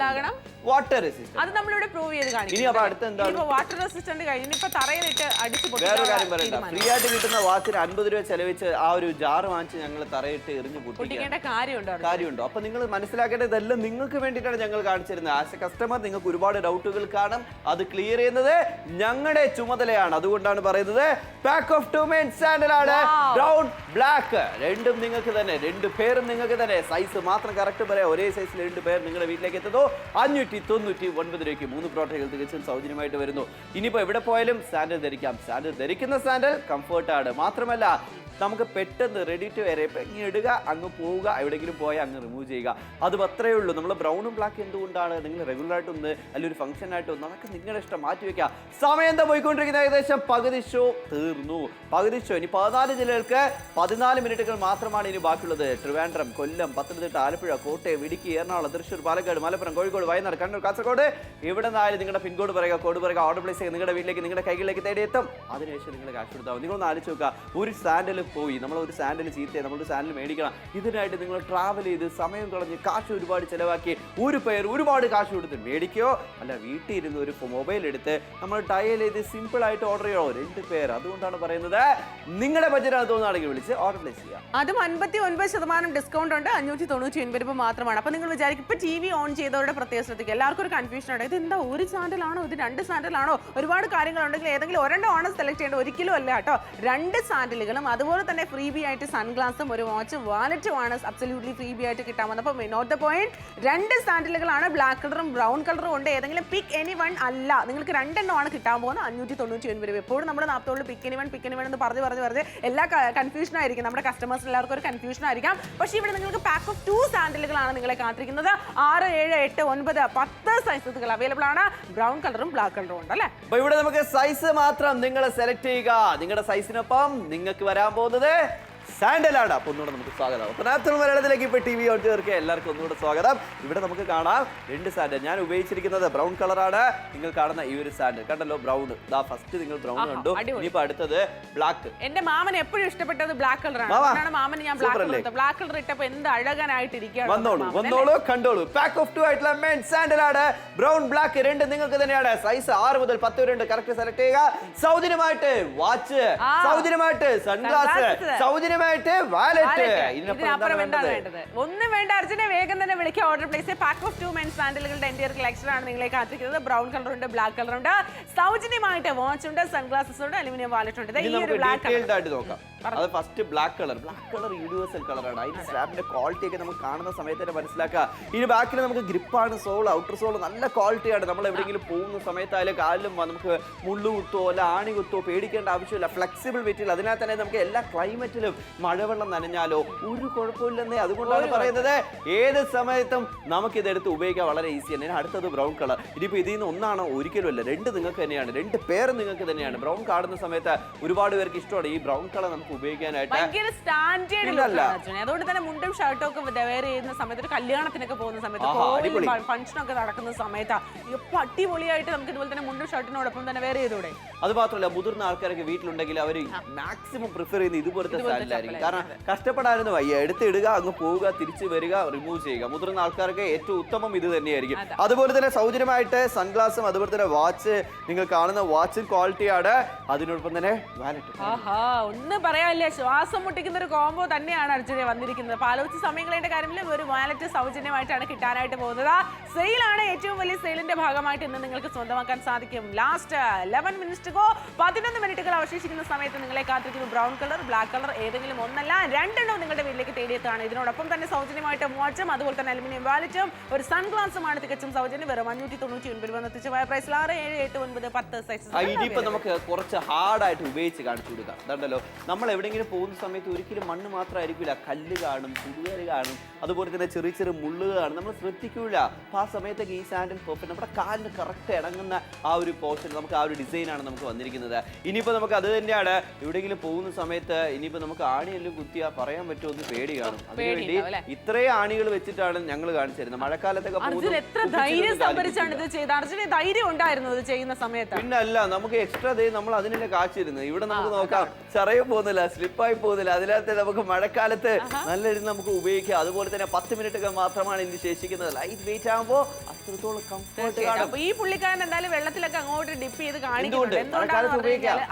വാട്ടർ റെസിസ്റ്റന്റ്. അത് നമ്മളിവിടെ പ്രൂവ് ചെയ്ത് കാണിക്കും. ഇനി അപ്പൊ അടുത്ത എന്താണ്? വാട്ടർ റെസിസ്റ്റന്റ് കഴിഞ്ഞ് ഇപ്പൊ തറയിലിട്ട് അടിച്ചു. വേറൊരു കാര്യം പറയണ്ട, ഫ്രീ ആയിട്ട് കിട്ടുന്ന വാച്ചിന് 50 രൂപ ചെലവിച്ച് ആ ഒരു ജാർ വാങ്ങിച്ച് ഞങ്ങൾ തറയിട്ട് എറിഞ്ഞു പൊട്ടിക്കേണ്ട കാര്യമുണ്ടോ? അപ്പൊ നിങ്ങൾ മനസ്സിലാക്കേണ്ടത് ഇതെല്ലാം നിങ്ങൾക്ക് വേണ്ടിയിട്ടാണ് ഞങ്ങൾ കാണിച്ചിരുന്നത്. ആസ് എ കസ്റ്റമർ നിങ്ങൾക്ക് ഒരുപാട് ഡൗട്ടുകൾ കാണും. അത് ക്ലിയർ ചെയ്യുന്നത് ഞങ്ങളുടെ ചുമതലയാണ്. അതുകൊണ്ടാണ് പറയുന്നത് പാക്ക് ഓഫ് 2 മെൻസ് സാൻഡൽ ആണ്. ബ്രൗൺ ബ്ലാക്ക് രണ്ടും നിങ്ങൾക്ക് തന്നെ, 2 പേരും നിങ്ങൾക്ക് തന്നെ. സൈസ് മാത്രം കറക്റ്റ് പറയാം. ഒരേ സൈസിൽ 2 പേർ നിങ്ങളുടെ വീട്ടിലേക്ക് എത്തുന്നു. 599 രൂപയ്ക്ക് 3 പ്രോഡക്റ്റുകൾ തികച്ചും സൗജന്യമായിട്ട് വരുന്നു. ഇനിയിപ്പോ എവിടെ പോയാലും സാൻഡൽ ധരിക്കാം. സാൻഡൽ ധരിക്കുന്ന സാൻഡൽ കംഫർട്ട് ആണ്. മാത്രമല്ല നമുക്ക് പെട്ടെന്ന് റെഡി ടു വെയർ ഇപ്പം ഇങ്ങനെ ഇടുക, അങ്ങ് പോവുക, എവിടെയെങ്കിലും പോയാൽ അങ്ങ് റിമൂവ് ചെയ്യുക. അതും അത്രയേ ഉള്ളൂ. നമ്മൾ ബ്രൗണും ബ്ലാക്ക് എന്തുകൊണ്ടാണ് നിങ്ങൾ റെഗുലറായിട്ടൊന്ന് അല്ലെങ്കിൽ ഒരു ഫംഗ്ഷൻ ആയിട്ടൊന്ന് അതൊക്കെ നിങ്ങളുടെ ഇഷ്ടം മാറ്റി വെക്കുക. സമയം എന്താ പോയിക്കൊണ്ടിരിക്കുന്നത്? ഏകദേശം പകുതി ഷോ തീർന്നു. പകുതി ഷോ ഇനി 14 ജില്ലകൾക്ക് 14 മിനിറ്റുകൾ മാത്രമാണ് ഇനി ബാക്കിയുള്ളത്. ട്രിവാൻഡ്രം, കൊല്ലം, പത്തനംതിട്ട, ആലപ്പുഴ, കോട്ടയം, ഇടുക്കി, എറണാകുളം, തൃശ്ശൂർ, പാലക്കാട്, മലപ്പുറം, കോഴിക്കോട്, വയനാട്, കണ്ണൂർ, കാസർഗോഡ്, ഇവിടെ നിന്നായാലും നിങ്ങളുടെ പിൻകോഡ് പറയുക, കോഡ് പറയുക, ഓർഡർ പ്ലേസ് ചെയ്യുക, നിങ്ങളുടെ വീട്ടിലേക്ക് നിങ്ങളുടെ കൈകളിലേക്ക് തേടിയെത്തും. അതിനുശേഷം നിങ്ങൾ കാശ് കൊടുത്താൽ നിങ്ങളൊന്ന് ആലോചിച്ച് നോക്കുക. ഒരു സാൻഡൽ പോയി, നമ്മളൊരു സാൻഡൽ ചീത്തയായി, നമ്മളൊരു സാൻഡൽ മേടിക്കണം. ഇതിനായിട്ട് നിങ്ങൾ ട്രാവൽ ചെയ്ത് സമയം കളഞ്ഞ് കാശ് ഒരുപാട് ചിലവാക്കി ഒരു പേർ ഒരുപാട് കാശ് കൊടുത്ത് മേടിക്കുകയോ അല്ല വീട്ടിൽ ഇരുന്ന് ഒരു മൊബൈൽ എടുത്ത് നമ്മൾ ടയൽ ചെയ്ത് സിമ്പിൾ ആയിട്ട് ഓർഡർ ചെയ്യണോ 2 പേർ. അതുകൊണ്ടാണ് പറയുന്നത് നിങ്ങളുടെ ബഡ്ജറ്റ് അത് തോന്നുകയാണെങ്കിൽ വിളിച്ച് ഓർഡർ പ്ലേസ് ചെയ്യാം. അതും 59% ഡിസ്കൗണ്ട് ഉണ്ട്. 599 രൂപ മാത്രമാണ്. അപ്പൊ നിങ്ങൾ വിചാരിക്കും ഇപ്പൊ ടി വി ഓൺ ചെയ്തവരുടെ പ്രത്യേക ശ്രദ്ധിക്കുക. എല്ലാവർക്കും ഒരു കൺഫ്യൂഷൻ ആണ്, ഇത് എന്താ ഒരു സാൻഡലാണോ, ഇത് 2 സാൻഡലാണോ? ഒരുപാട് കാര്യങ്ങളുണ്ടെങ്കിൽ ഏതെങ്കിലും ഒരെണ്ണം ആണ് സെലക്ട് ചെയ്യേണ്ടത്. ഒരിക്കലും അല്ല കേട്ടോ. 2 സാൻഡലുകളും അതുപോലെ തന്നെ ഫ്രീ ബി ആയിട്ട് സൺഗ്ലാസും ഒരു വാച്ചും വാലറ്റും ആണ് അബ്സല്യൂട്ട്ലി ഫ്രീ ബി ആയിട്ട് കിട്ടാൻ വന്നത്. അപ്പോൾ നോട്ട് ദ പോയിന്റ്, 2 സാൻഡലുകളാണ്. ബ്ലാക്ക് കളറും ബ്രൗൺ കളറും ഉണ്ട്. ഏതെങ്കിലും പിക്ക് എനി വൺ അല്ല, നിങ്ങൾക്ക് 2 എണ്ണമാണ് കിട്ടാൻ പോകുന്നത്. 599 രൂപ. എപ്പോഴും നമ്മുടെ നാപ്തോളിൽ പിക്ക് എനി വൺ എന്ന് പറഞ്ഞ് എല്ലാ കൺഫ്യൂഷൻ ആയിരിക്കും. നമ്മുടെ കസ്റ്റമേഴ്സ് എല്ലാവർക്കും ഒരു കൺഫ്യൂഷൻ ആയിരിക്കാം. പക്ഷേ ഇവിടെ നിങ്ങൾക്ക് പാക്ക് ഓഫ് 2 സാൻഡലുകളാണ് നിങ്ങളെ കാത്തിരിക്കുന്നത്. 6, 7, 8, 9, 10 സൈസുകൾ അവൈലബിൾ ആണ്. ബ്രൗൺ കളറും ബ്ലാക്ക് കളറും ഉണ്ട് അല്ലേ? അപ്പൊ ഇവിടെ നമുക്ക് സൈസ് മാത്രം നിങ്ങൾ സെലക്ട് ചെയ്യുക. നിങ്ങളുടെ സൈസിനൊപ്പം നിങ്ങൾക്ക് വരാൻ പോകുന്നത് സാൻഡലാണ്. അപ്പോൾ ഒന്നുകൂടെ നമുക്ക് സ്വാഗതം. അപ്പോൾ മലയാളത്തിലേക്ക് ഇപ്പോൾ ടി വി ഓൺ ചേർക്കുക. എല്ലാവർക്കും ഒന്നുകൂടെ സ്വാഗതം. ഇവിടെ നമുക്ക് കാണാം 2 സാൻഡൽ. ഞാൻ ഉപയോഗിച്ചിരിക്കുന്നത് ബ്രൗൺ കളറാണ്. നിങ്ങൾ കാണുന്ന ഈ ഒരു സാൻഡൽ കണ്ടല്ലോ, ബ്രൗൺ. ദാ ഫസ്റ്റ് നിങ്ങൾ ബ്രൗൺ കണ്ടു. ഇനിയിപ്പോൾ അടുത്തത് ബ്ലാക്ക്. എന്റെ മാമൻ എപ്പോഴും ഇഷ്ടപ്പെട്ടത് ബ്ലാക്ക് കളറാണ്. മാമന് ഞാൻ ബ്ലാക്ക് കളർ ഇട്ടപ്പോൾ എന്ത് അഴകനായിട്ടിരിക്കുകയാണ്. വന്നോളൂ കണ്ടോളൂ. പാക്ക് ഓഫ് 2 ആയിട്ടുള്ള മെൻ സാൻഡലാണ്. ബ്രൗൺ ബ്ലാക്ക് 2 നിങ്ങൾക്ക് തന്നെയാണ്. സൈസ് 6 മുതൽ 10 വരെ ഉണ്ട്. കറക്റ്റ് സെലക്ട് ചെയ്യുക. സൗജന്യമായിട്ട് വാച്ച്, സൗജന്യമായിട്ട് സൺഗ്ലാസ്, സൗജന്യമായിട്ട് വാലറ്റ്. ഒന്നും വേണ്ട അർജുനെ, വേഗം തന്നെ വിളിക്കുക. Order place. Pack of 2 men സാൻഡലുകളുടെ എൻ്റെ കളക്ഷൻ ആണ് നിങ്ങളെ കാത്തിരിക്കുന്നത്. ബ്രൗൺ കളർ ഉണ്ട്, ബ്ലാക്ക് കളർ ഉണ്ട്, സൗജന്യമായിട്ട് വാച്ച് ഉണ്ട്, സൺഗ്ലാസസ് ഉണ്ട്, അലുമിനിയം വാലറ്റ് ഉണ്ട്. ഈ ഒരു ബ്ലാക്ക് ആയിട്ട് നോക്കാം. അത് first black colour. Black colour universal കളറാണ്. അതിന്റെ സ്ട്രാപ്പിന്റെ ക്വാളിറ്റി ഒക്കെ നമുക്ക് കാണുന്ന സമയത്ത് തന്നെ മനസ്സിലാക്കുക. ഇനി ബാക്കിൽ നമുക്ക് ഗ്രിപ്പാണ്, സോൾ, ഔട്ടർ സോൾ നല്ല ക്വാളിറ്റിയാണ്. നമ്മൾ എവിടെയെങ്കിലും പോകുന്ന സമയത്തായാലും കാലിലും നമുക്ക് മുള്ളു കുത്തോ അല്ല ആണി കുത്തോ പേടിക്കേണ്ട ആവശ്യമില്ല. Flexible material. അതിനാൽ തന്നെ നമുക്ക് എല്ലാ ക്ലൈമറ്റിലും മഴവെള്ളം നനഞ്ഞാലോ ഒരു കുഴപ്പമില്ലെന്നേ. അതുകൊണ്ടാണ് പറയുന്നത് ഏത് സമയത്തും നമുക്ക് ഇതെടുത്ത് ഉപയോഗിക്കാൻ വളരെ ഈസിയാണ്. അടുത്തത് ബ്രൗൺ കളർ. ഇനിയിപ്പോൾ ഇതിൽ നിന്ന് ഒന്നാണോ ഒരിക്കലും അല്ല, 2 നിങ്ങൾക്ക് തന്നെയാണ്. 2 പേർ നിങ്ങൾക്ക് തന്നെയാണ്. ബ്രൗൺ കാണുന്ന സമയത്ത് ഒരുപാട് പേർക്ക് ഇഷ്ടമാണ് ഈ ബ്രൗൺ കളർ നമുക്ക് ഉപയോഗിക്കാനായിട്ട്. അതുകൊണ്ട് തന്നെ മുണ്ടും ഷർട്ടും ഒക്കെ വെയർ ചെയ്യുന്ന സമയത്ത്, ഒരു കല്യാണത്തിനൊക്കെ പോകുന്ന സമയത്ത്, ഫംഗ്ഷനൊക്കെ നടക്കുന്ന സമയത്ത് അടിപൊളിയായിട്ട് നമുക്ക് ഇതുപോലെ തന്നെ മുണ്ടും ഷർട്ടിനോടൊപ്പം തന്നെ വെയർ ചെയ്തൂടെ. അത് മാത്രമല്ല മുതിർന്ന ആൾക്കാരൊക്കെ വീട്ടിലുണ്ടെങ്കിൽ അവർ മാക്സിമം പ്രിഫർ ചെയ്യുന്നത് ഇതുപോലത്തെ സാൻഡലായിരിക്കും. കാരണം കഷ്ടപ്പെടാനൊന്നും വയ്യ, എടുത്തിടുക, അങ്ങ് പോവുക, തിരിച്ചു വരിക, റിമൂവ് ചെയ്യുക. മുതിർന്ന ആൾക്കാർക്ക് ഏറ്റവും ഉത്തമം ഇത് തന്നെയായിരിക്കും. അതുപോലെ തന്നെ സൗജന്യമായിട്ട് സൺഗ്ലാസും അതുപോലെ തന്നെ വാച്ച്. നിങ്ങൾ കാണുന്ന വാച്ച് ക്വാളിറ്റിയാണ്. അതിനോടൊപ്പം തന്നെ വാലറ്റ്. ഒന്നും പറയാനില്ല, ശ്വാസം മുട്ടിക്കുന്ന ഒരു കോംബോ തന്നെയാണ് അർജുനെ വന്നിരിക്കുന്നത്. ആലോചിച്ച് സമയങ്ങളുടെ കാര്യത്തിൽ ഒരു വാലറ്റ് സൗജന്യമായിട്ടാണ് കിട്ടാനായിട്ട് പോകുന്നത്. സെയിലാണ്, ഏറ്റവും വലിയ സെയിലിന്റെ ഭാഗമായിട്ട് ഇന്ന് നിങ്ങൾക്ക് സ്വന്തമാക്കാൻ സാധിക്കും. Last 11 minute go. 11 മിനിറ്റുകൾ അവശേഷിക്കുന്ന സമയത്ത് നിങ്ങളെ കാത്തിരിക്കുന്നു ബ്രൗൺ കളർ, ബ്ലാക്ക് കളർ. ഏതെങ്കിലും ഒന്നല്ല 2 എണ്ണം നിങ്ങളുടെ വീട്ടിലേക്ക് തേടിയെത്താണ്. ഇതിനോടൊപ്പം തന്നെ സൗജന്യമായിട്ട് വാച്ചും അതുപോലെ തന്നെ അലുമിനിയം വാലറ്റും ഒരു സൺഗ്ലാസുമാണ് തികച്ചും സൗജന്യം. വെറും 599 രൂപ എത്തിച്ചമായ പ്രൈസിൽ 6, 7, 8, 9, 10 സൈസ്. ഇനിയിപ്പോൾ നമുക്ക് കുറച്ച് ഹാർഡായിട്ട് ഉപയോഗിച്ച് കാണിച്ചു കൊടുക്കാം. അതുണ്ടല്ലോ, നമ്മൾ എവിടെയെങ്കിലും പോകുന്ന സമയത്ത് ഒരിക്കലും മണ്ണ് മാത്രമായിരിക്കില്ല, കല്ല് കാണും, ചുടുകല് കാണും, അതുപോലെ തന്നെ ചെറിയ ചെറിയ മുള്ളുകൾ കാണും. നമ്മൾ ശ്രദ്ധിക്കില്ല. അപ്പോൾ ആ സമയത്തൊക്കെ ഈ സാൻഡൽ പെർഫെക്റ്റ് നമ്മുടെ കാലിന് കറക്റ്റ് ഇണങ്ങുന്ന ആ ഒരു പോർഷൻ, നമുക്ക് ആ ഒരു ഡിസൈനാണ് നമുക്ക് വന്നിരിക്കുന്നത്. ഇനിയിപ്പോൾ നമുക്ക് അത് തന്നെയാണ് എവിടെയെങ്കിലും പോകുന്ന സമയത്ത്. ഇനിയിപ്പോൾ നമുക്ക് ആണിയെല്ലാം കുത്തിയാൽ പറയാൻ പറ്റുമോ എന്ന് പേടി കാണും. അതിനുവേണ്ടി ഇത്രയും ആണികൾ വെച്ചിട്ടാണ് ഞങ്ങൾ കാണിച്ചു തരുന്നത്. മഴക്കാലത്തൊക്കെ പിന്നല്ല, നമുക്ക് എക്സ്ട്രാ നമ്മൾ അതിനെ കാച്ചിരുന്നത്. ഇവിടെ നമുക്ക് നോക്കാം, ചെറിയ പോകുന്നില്ല, സ്ലിപ്പായി പോകുന്നില്ല. അതിനകത്ത് നമുക്ക് മഴക്കാലത്ത് നല്ല രീതിയിൽ നമുക്ക് ഉപയോഗിക്കാം. അതുപോലെ തന്നെ 10 മിനിറ്റ് മാത്രമാണ് ഇനി ശേഷിക്കുന്നത്. ലൈറ്റ് വെയിറ്റ് ആകുമ്പോൾ അത്രത്തോളം കംഫർട്ട് കാണും. ഈ പുള്ളിക്കാരൻ എന്തായാലും വെള്ളത്തിലൊക്കെ അങ്ങോട്ട് ഡിപ്പ് ചെയ്ത് കാണിക്കുന്നുണ്ട്.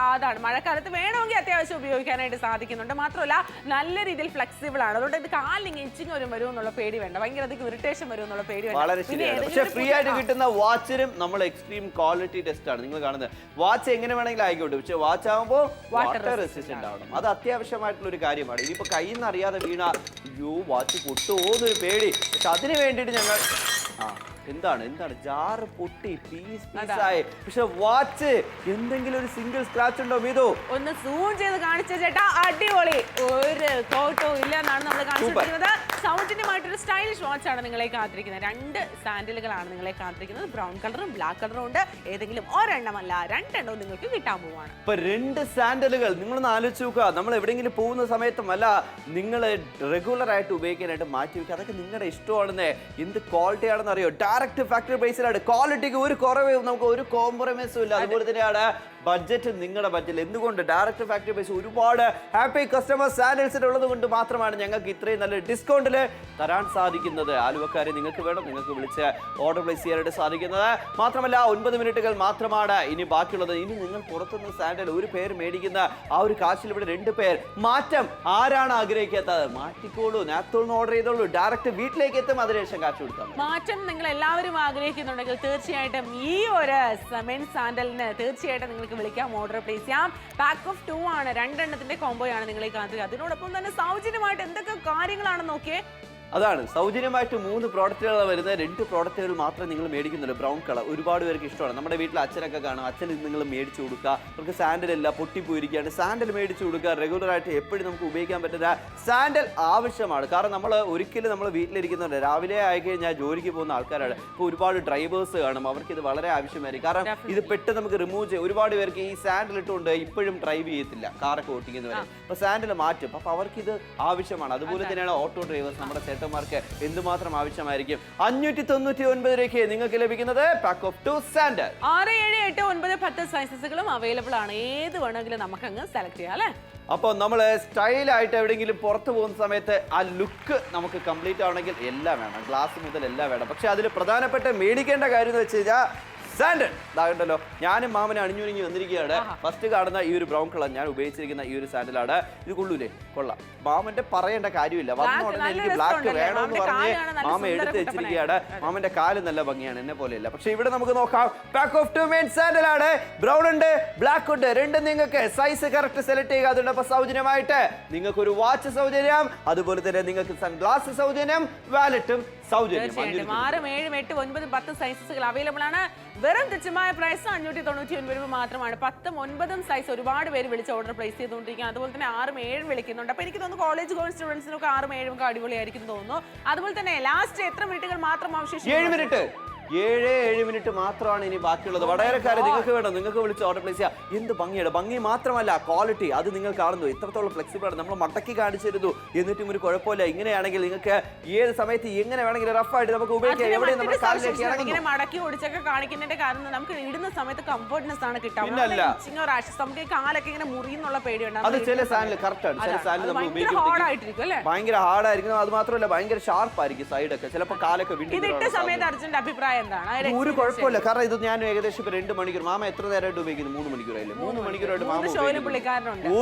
അതാണ് മഴക്കാലത്ത് വേണമെങ്കിൽ അത്യാവശ്യം ഉപയോഗിക്കാനായിട്ട് സാധിക്കുന്നുണ്ട്. മാത്രമല്ല നല്ല രീതിയിൽ ഫ്ലെക്സിബിൾ ആണ്. അതുകൊണ്ട് ഇത് കാലിന് ഇച്ചിങ് വരും എന്നുള്ള പേടി വേണ്ട. ഭയങ്കര അധികം ഇറിറ്റേഷൻ വരും എന്നുള്ള പേടി വേണ്ട. വളരെ ശരിയാണ്. പക്ഷേ ഫ്രീ ആയിട്ട് കിട്ടുന്ന വാച്ചിനും നമ്മൾ എക്സ്ട്രീം ക്വാളിറ്റി ടെസ്റ്റ് ആണ് നിങ്ങൾ കാണുന്നത്. വാച്ച് എങ്ങനെ വേണമെങ്കിലും ആയിക്കോട്ടെ, പക്ഷെ വാച്ച് ആകുമ്പോൾ വാട്ടർ റെസിസ്റ്റന്റ് ആവണം. അത് അത്യാവശ്യമായിട്ടുള്ള ഒരു കാര്യമാണ്. ഇനിയിപ്പോൾ കയ്യിൽ നിന്ന് അറിയാതെ വീണ അയ്യോ വാച്ച് പൊട്ടുമോ എന്നൊരു പേടി. പക്ഷെ അതിന് വേണ്ടിയിട്ട് ഞങ്ങൾ എന്താണ് ജാറ് പൊട്ടി പീസായി. പക്ഷെ വാച്ച് എന്തെങ്കിലും ഒരു സിംഗിൾ സ്ക്രാച്ച് ഉണ്ടോ മീതു? ഒന്ന് സൂം ചെയ്ത് കാണിച്ച ചേട്ടാ, അടിപൊളി, ഒരു കോട്ടവും ഇല്ല എന്നാണ് നമ്മൾ കാണിച്ചിരിക്കുന്നത്. സൗജന്യമായിട്ടൊരു സ്റ്റൈലിഷ് വാച്ച് ആണ് നിങ്ങളെ കാത്തിരിക്കുന്നത്. 2 സാൻഡലുകളാണ് നിങ്ങളെ കാത്തിരിക്കുന്നത്. ബ്രൗൺ കളറും ബ്ലാക്ക് കളറും ഉണ്ട്. ഏതെങ്കിലും ഒരെണ്ണമല്ല, 2 എണ്ണവും നിങ്ങൾക്ക് കിട്ടാൻ പോവാണ്. ഇപ്പൊ 2 സാൻഡലുകൾ നിങ്ങളൊന്ന് ആലോചിച്ച് നോക്കുക. നമ്മൾ എവിടെയെങ്കിലും പോകുന്ന സമയത്തും അല്ല, നിങ്ങൾ റെഗുലർ ആയിട്ട് ഉപയോഗിക്കാനായിട്ട് മാറ്റി വെക്കുക. അതൊക്കെ നിങ്ങളുടെ ഇഷ്ടമാണെന്നേ. എന്ത് ക്വാളിറ്റി ആണെന്ന് അറിയോ? Direct factory പ്രൈസിലാണ്. ക്വാളിറ്റിക്ക് ഒരു കുറവും നമുക്ക് ഒരു കോംപ്രമൈസും ഇല്ല. അതുപോലെ തന്നെയാണ് ബഡ്ജറ്റ് നിങ്ങളുടെ ബഡ്ജറ്റ്. എന്തുകൊണ്ട്? ഡയറക്റ്റ് ഫാക്ടറി പ്രൈസ് ഒരുപാട് ഹാപ്പി കസ്റ്റമർ സാൻഡൽസിന് ഉള്ളത് കൊണ്ട് മാത്രമാണ് ഞങ്ങൾക്ക് ഇത്രയും നല്ല ഡിസ്കൗണ്ടിൽ തരാൻ സാധിക്കുന്നത്. ആലുവക്കാരെ നിങ്ങൾക്ക് വേണം, നിങ്ങൾക്ക് വിളിച്ച് ഓർഡർ പ്ലേസ് ചെയ്യാനായിട്ട് സാധിക്കുന്നത്. മാത്രമല്ല 9 മിനിറ്റുകൾ മാത്രമാണ് ഇനി ബാക്കിയുള്ളത്. ഇനി നിങ്ങൾ പുറത്തുനിന്ന് സാൻഡൽ ഒരു പേര് മേടിക്കുന്ന ആ ഒരു കാശിൽ ഇവിടെ 2 പേർ മാറ്റം. ആരാണ് ആഗ്രഹിക്കാത്തത്? മാറ്റിക്കോളൂ, നാപ്തോളിന് ഓർഡർ ചെയ്തോളൂ, ഡയറക്റ്റ് വീട്ടിലേക്ക് എത്തും. അതിനുശേഷം കാശ് കൊടുക്കാം. മാറ്റം നിങ്ങൾ എല്ലാവരും ആഗ്രഹിക്കുന്നുണ്ടെങ്കിൽ തീർച്ചയായിട്ടും ഈ ഒരു മെൻ സാൻഡലിന് തീർച്ചയായിട്ടും നിങ്ങൾക്ക് വിളിക്കാം, ഓർഡർ പ്ലേസ് ചെയ്യാം. പാക്ക് ഓഫ് 2 ആണ്, 2 എണ്ണത്തിന്റെ കോംബോയാണ് നിങ്ങളെ കാത്തിരിക്കുക. അതിനോടൊപ്പം തന്നെ സൗജന്യമായിട്ട് എന്തൊക്കെ കാര്യങ്ങളാണെന്ന് നോക്കിയേ. അതാണ് സൗജന്യമായിട്ട് 3 പ്രോഡക്റ്റുകൾ വരുന്ന 2 പ്രോഡക്റ്റുകൾ മാത്രമേ നിങ്ങൾ മേടിക്കുന്നുള്ളൂ. ബ്രൗൺ കളർ ഒരുപാട് പേർക്ക് ഇഷ്ടമാണ്. നമ്മുടെ വീട്ടിൽ അച്ഛനൊക്കെ കാണും. അച്ഛൻ ഇത് നിങ്ങൾ മേടിച്ചു കൊടുക്കുക. അവർക്ക് സാൻഡൽ ഇല്ല, പൊട്ടിപ്പോയിരിക്കുകയാണ്, സാൻഡൽ മേടിച്ചു കൊടുക്കുക. റെഗുലർ ആയിട്ട് എപ്പോഴും നമുക്ക് ഉപയോഗിക്കാൻ പറ്റുന്ന സാൻഡൽ ആവശ്യമാണ്. കാരണം നമ്മൾ ഒരിക്കലും നമ്മൾ വീട്ടിലിരിക്കുന്നുണ്ട്. രാവിലെ ആയി കഴിഞ്ഞാൽ ജോലിക്ക് പോകുന്ന ആൾക്കാരാണ്. ഇപ്പോൾ ഒരുപാട് ഡ്രൈവേഴ്സ് കാണും. അവർക്ക് ഇത് വളരെ ആവശ്യമായിരിക്കും. കാരണം ഇത് പെട്ടെന്ന് നമുക്ക് റിമൂവ് ചെയ്യാം. ഒരുപാട് പേർക്ക് ഈ സാൻഡൽ ഇട്ടുകൊണ്ട് ഇപ്പോഴും ഡ്രൈവ് ചെയ്യത്തില്ല, കാറൊക്കെ ഓട്ടിക്കുന്നവരെ. അപ്പോൾ സാൻഡൽ മാറ്റും. അപ്പോൾ അവർക്ക് ഇത് ആവശ്യമാണ്. അതുപോലെ തന്നെയാണ് ഓട്ടോ ഡ്രൈവേഴ്സ്, നമ്മുടെ ചേട്ടന്മാർക്ക് എന്തുമാത്രം ആവശ്യമായിരിക്കും. 599 രൂപയ്ക്ക് നിങ്ങൾക്ക് ലഭിക്കുന്നത് പാക്ക് ഓഫ് 2 സാൻഡൽ. 6, 7, 8, 9, 10 സൈസസുകളും അവൈലബിൾ ആണ്. ഏത് വേണമെങ്കിലും നമുക്ക് അങ്ങ് സെലക്ട് ചെയ്യാം അല്ലേ? അപ്പോൾ നമ്മൾ സ്റ്റൈലായിട്ട് എവിടെയെങ്കിലും പുറത്തു പോകുന്ന സമയത്ത് ആ ലുക്ക് നമുക്ക് കംപ്ലീറ്റ് ആവണമെങ്കിൽ എല്ലാം വേണം, ഗ്ലാസ് മുതൽ എല്ലാം വേണം. പക്ഷെ അതിൽ പ്രധാനപ്പെട്ട മേടിക്കേണ്ട കാര്യം എന്ന് വെച്ച് കഴിഞ്ഞാൽ സാൻഡൽ. ഇതാകണ്ടല്ലോ, ഞാനും മാമനെ അണിഞ്ഞുണിഞ്ഞ് വന്നിരിക്കുകയാണ്. ഫസ്റ്റ് കാണുന്ന ഈ ഒരു ബ്രൗൺ കളർ ഞാൻ ഉപയോഗിച്ചിരിക്കുന്ന ഈ ഒരു സാൻഡലാണ്. ഇത് കൊള്ളൂലേ? കൊള്ളാം. മാമന്റെ പറയേണ്ട കാര്യമില്ല. വന്ന ഉടനെ എനിക്ക് ബ്ലാക്ക് വേണമെന്ന് പറഞ്ഞ് മാമ എടുത്ത് വെച്ചിരിക്കുകയാണ്. മാമന്റെ കാല് നല്ല ഭംഗിയാണ്, എന്നെ പോലെയല്ല. പക്ഷെ ഇവിടെ നമുക്ക് നോക്കാം, പാക്ക് ഓഫ് 2 മെയിൻ സാൻഡലാണ്. ബ്രൗൺ ഉണ്ട്, ബ്ലാക്ക് ഉണ്ട്. 2 നിങ്ങൾക്ക് സൈസ് കറക്റ്റ് സെലക്ട് ചെയ്യുക. അതുകൊണ്ട് അപ്പൊ സൗജന്യമായിട്ട് നിങ്ങൾക്ക് ഒരു വാച്ച് സൗജന്യം, അതുപോലെ തന്നെ നിങ്ങൾക്ക് സൺഗ്ലാസ് സൗജന്യം, വാലറ്റും സൗജന്യം. 6, 7, 8, 9, 10 സൈസസുകൾ അവൈലബിൾ ആണ്. വെറും തുച്ഛമായ പ്രൈസ് 599 രൂപ മാത്രമാണ്. 10ഉം 9ഉം സൈസ് ഒരുപാട് പേര് വിളിച്ച് ഓർഡർ പ്ലേസ് ചെയ്തുകൊണ്ടിരിക്കുക. അതുപോലെ തന്നെ 6ഉം 7ഉം വിളിക്കുന്നുണ്ട്. അപ്പോൾ എനിക്ക് തോന്നുന്നു കോളേജ് ഗോയിങ് സ്റ്റുഡൻസിനൊക്കെ 6ഉം 7ഉം ഒക്കെ അടിപൊളിയായിരിക്കും തോന്നുന്നു. അതുപോലെ തന്നെ ലാസ്റ്റ് എത്ര മിനിറ്റുകൾ മാത്രം അവശേഷിക്കും? 7 മിനിറ്റ്. 7 മിനിറ്റ് മാത്രമാണ് ഇനി ബാക്കിയുള്ളത്. വടകരക്കാരെ നിങ്ങൾക്ക് വേണം, നിങ്ങൾക്ക് വിളിച്ച് ഓർഡർ പ്ലേസ് ചെയ്യാം. എന്ത് ഭംഗിയാണ്! ഭംഗി മാത്രമല്ല ക്വാളിറ്റി, അത് നിങ്ങൾ കാണുന്നു. എത്രത്തോളം ഫ്ലെക്സിബിൾ ആണ്. നമ്മൾ മടക്കി കാണിച്ചിരുന്നു, എന്നിട്ടും ഒരു കുഴപ്പമില്ല. ഇങ്ങനെയാണെങ്കിൽ നിങ്ങൾക്ക് ഏത് സമയത്ത് എങ്ങനെ വേണമെങ്കിലും റഫായിട്ട് നമുക്ക് ഉപയോഗിക്കാം. എവിടെ നമ്മുടെ കാലിലേക്ക് മടക്കി ഓടിച്ചൊക്കെ കാണിക്കുന്നതിന്റെ കാരണം നമുക്ക് ഇടുന്ന സമയത്ത് കംഫർട്ട്നെസ് ആണ് കിട്ടാൻ. നമുക്ക് കാലൊക്കെ ഇങ്ങനെ മുറിയുന്നുള്ള പേടിയുണ്ട്. അത് ചില സാധനം കറക്റ്റ് ആണ്. ചില സാധനം നമ്മൾ ഉപയോഗിക്കും ഭയങ്കര ഹാർഡായിരിക്കും. അത് മാത്രമല്ല ഭയങ്കര ഷാർപ്പായിരിക്കും സൈഡൊക്കെ. ചിലപ്പോൾ കാലൊക്കെ ഇതിട്ട സമയത്ത് അർജുന്റെ അഭിപ്രായം ഒരു കുഴപ്പമില്ല. കാരണം ഇത് ഞാൻ ഏകദേശം 2 മണിക്കൂർ, മാമ എത്ര നേരമായിട്ട് ഉപയോഗിക്കുന്നു? 3 മണിക്കൂറായില്ലേ? 3 മണിക്കൂറായിട്ട് മാമ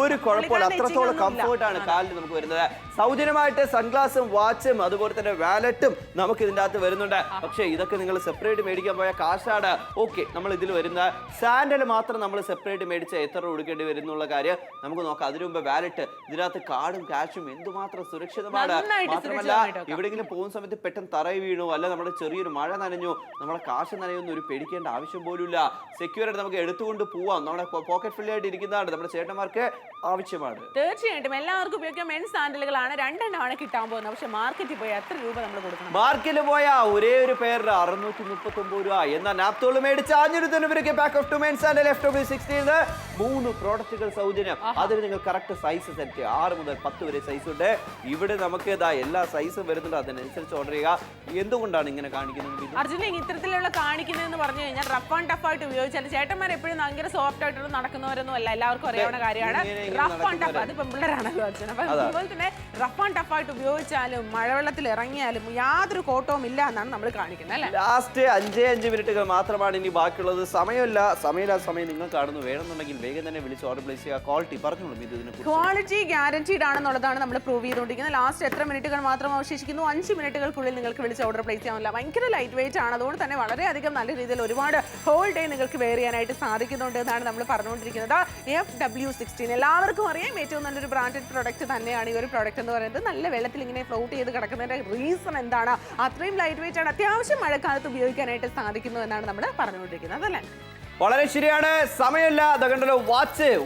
ഒരു കുഴപ്പമില്ല. അത്രത്തോളം കംഫർട്ടാണ് കാലിന് നമുക്ക് വരുന്നത്. സൗജന്യമായിട്ട് സൺഗ്ലാസും വാച്ചും അതുപോലെ തന്നെ വാലറ്റും നമുക്ക് ഇതിൻ്റെ അകത്ത് വരുന്നുണ്ട്. പക്ഷേ ഇതൊക്കെ നിങ്ങൾ സെപ്പറേറ്റ് മേടിക്കാൻ പോയ കാശാണ്. ഓക്കെ, നമ്മൾ ഇതിൽ വരുന്ന സാൻഡൽ മാത്രം നമ്മൾ സെപ്പറേറ്റ് മേടിച്ച എത്ര കൊടുക്കേണ്ടി വരുന്നുള്ള കാര്യം നമുക്ക് നോക്കാം. അതിനു മുമ്പ് വാലറ്റ്, ഇതിനകത്ത് കാർഡും ക്യാഷും എന്തുമാത്രം സുരക്ഷിതമാണ്. മാത്രമല്ല എവിടെയെങ്കിലും പോകുന്ന സമയത്ത് പെട്ടെന്ന് തറയിൽ വീണു, അല്ല നമ്മുടെ ചെറിയൊരു മഴ നനഞ്ഞു, നമ്മളെ കാശ് നനയൊന്നും ഒരു പേടിക്കേണ്ട ആവശ്യം പോലുമില്ല. സെക്യൂർ ആയിട്ട് നമുക്ക് എടുത്തുകൊണ്ട് പോവാം. നമ്മുടെ പോക്കറ്റ് ഫ്രീ ആയിട്ട് ഇരിക്കുന്നതാണ്. നമ്മുടെ ചേട്ടന്മാർക്ക് ആവശ്യമാണ്. തീർച്ചയായിട്ടും എല്ലാവർക്കും ഉപയോഗിക്കാൻ മെൻ സാൻഡലുകളാണ്. 2 എണ്ണമാണ് കിട്ടാൻ പോകുന്നത്. പക്ഷെ മാർക്കറ്റിൽ പോയി എത്ര രൂപ നമ്മൾ കൊടുക്കണം? മാർക്കറ്റിൽ പോയാ ഒരേ ഒരു പേരിന് 639 രൂപ. എന്നാൽ നാപ്തോൾ മേടിച്ച 590 രൂപയ്ക്ക് pack of 2 men sandal FW16 3 പ്രോഡക്റ്റുകൾ സൗജന്യം. അതിന് നിങ്ങൾ കറക്റ്റ് സൈസ് സെറ്റ് ചെയ്യുക. 6 മുതൽ 10 വരെ സൈസ് ഉണ്ട്. ഇവിടെ നമുക്ക് എല്ലാ സൈസും വരുന്നുണ്ട്. അതിനനുസരിച്ച് ഓർഡർ ചെയ്യുക. എന്തുകൊണ്ടാണ് ഇങ്ങനെ കാണിക്കുന്നത്? അർജുന ഇത്തരത്തിലുള്ള കാണിക്കുന്നതെന്ന് പറഞ്ഞു കഴിഞ്ഞാൽ റഫ് ആൻഡ് ടഫ് ആയിട്ട് ഉപയോഗിച്ചാൽ ചേട്ടന്മാർ എപ്പോഴും ഭയങ്കര സോഫ്റ്റ് ആയിട്ട് നടക്കുന്നവരൊന്നും അല്ല. എല്ലാവർക്കും അറിയാവുന്ന കാര്യമാണ്. റഫ് ആൻഡ് ടഫ്, അത് പെമ്പിള്ളേരാണല്ലോ അർജുന. അപ്പൊ അതുപോലെ തന്നെ റഫ് ആൻഡ് ടഫ് ആയിട്ട് ഉപയോഗിച്ചാലും മഴവെള്ളത്തിൽ ഇറങ്ങിയാലും യാതൊരു കോട്ടവും ഇല്ല എന്നാണ് നമ്മൾ കാണിക്കുന്നത് അല്ലേ? ലാസ്റ്റ് 5 മിനിറ്റുകൾ മാത്രമാണ് ഇനി ബാക്കിയുള്ളത്. സമയമില്ലാത്ത സമയം നിങ്ങൾ കാണുന്നു. വേണമെന്നുണ്ടെങ്കിൽ വേഗം തന്നെ വിളിച്ച് ഓർഡർ പ്ലേസ് ചെയ്യുക. ക്വാളിറ്റി പറഞ്ഞോളൂ. ക്വാളിറ്റി ഗ്യാരണ്ടീഡ് ആണെന്നുള്ളതാണ് നമ്മൾ പ്രൂവ് ചെയ്തുകൊണ്ടിരിക്കുന്നത്. ലാസ്റ്റ് എത്ര മിനിറ്റുകൾ മാത്രം അവശേഷിക്കുന്നു? 5 മിനിറ്റുകൾക്കുള്ളിൽ നിങ്ങൾക്ക് വിളിച്ച് ഓർഡർ പ്ലേസ് ചെയ്യാൻ. ഭയങ്കര ലൈറ്റ് വെയിറ്റ് ആണ്. അതുകൊണ്ട് തന്നെ വളരെയധികം നല്ല രീതിയിൽ ഒരുപാട് ഹോൾ ഡേ നിങ്ങൾക്ക് വെയർ ചെയ്യാനായിട്ട് സാധിക്കുന്നുണ്ട് എന്നാണ് നമ്മൾ പറഞ്ഞുകൊണ്ടിരിക്കുന്നത്. FW16 എല്ലാവർക്കും അറിയാം, ഏറ്റവും നല്ലൊരു ബ്രാൻഡഡ് പ്രോഡക്റ്റ് തന്നെയാണ് ഈ ഒരു പ്രോഡക്റ്റ് എന്ന് പറയുന്നത്. നല്ല വെള്ളത്തിൽ ഇങ്ങനെ ഫ്ലോട്ട് ചെയ്ത് കിടക്കുന്നതിന്റെ റീസൺ എന്താണ്? അത്രയും ലൈറ്റ് വെയിറ്റ് ആണ്, അത്യാവശ്യം മഴക്കാലത്ത് ഉപയോഗിക്കാനായിട്ട് സാധിക്കുന്നു എന്നാണ് നമ്മൾ പറഞ്ഞുകൊണ്ടിരിക്കുന്നത് അല്ലേ? വളരെ ശരിയാണ്. സമയമില്ല. അതുകൊണ്ടല്ലോ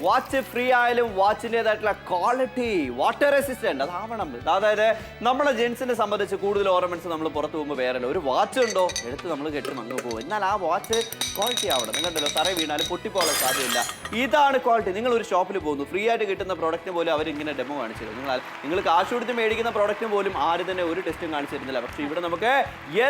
വാച്ച് ഫ്രീ ആയാലും വാച്ചിൻ്റെതായിട്ടുള്ള ക്വാളിറ്റി വാട്ടർ റെസിസ്റ്റന്റ് അതാവണം. അതായത് നമ്മളെ ജെൻസിനെ സംബന്ധിച്ച് കൂടുതൽ ഓർണമെന്റ്സ് നമ്മൾ പുറത്ത് പോകുമ്പോൾ വേറല്ലോ ഒരു വാച്ച് ഉണ്ടോ എടുത്ത് നമ്മൾ കെട്ടും അങ്ങ് പോകും. എന്നാൽ ആ വാച്ച് ക്വാളിറ്റി ആവണം. നിങ്ങളുണ്ടല്ലോ തറ വീണാലും പൊട്ടിപ്പോകാൻ സാധ്യതയില്ല. ഇതാണ് ക്വാളിറ്റി. നിങ്ങൾ ഒരു ഷോപ്പിൽ പോകുന്നു, ഫ്രീ ആയിട്ട് കിട്ടുന്ന പ്രോഡക്റ്റിന് പോലും അവരിങ്ങനെ ഡെമോ കാണിച്ചു തരും. നിങ്ങൾ കാശ് കൊടുത്ത് മേടിക്കുന്ന പ്രോഡക്റ്റിന് പോലും ആരും തന്നെ ഒരു ടെസ്റ്റും കാണിച്ചു തരുന്നില്ല. പക്ഷേ ഇവിടെ നമുക്ക്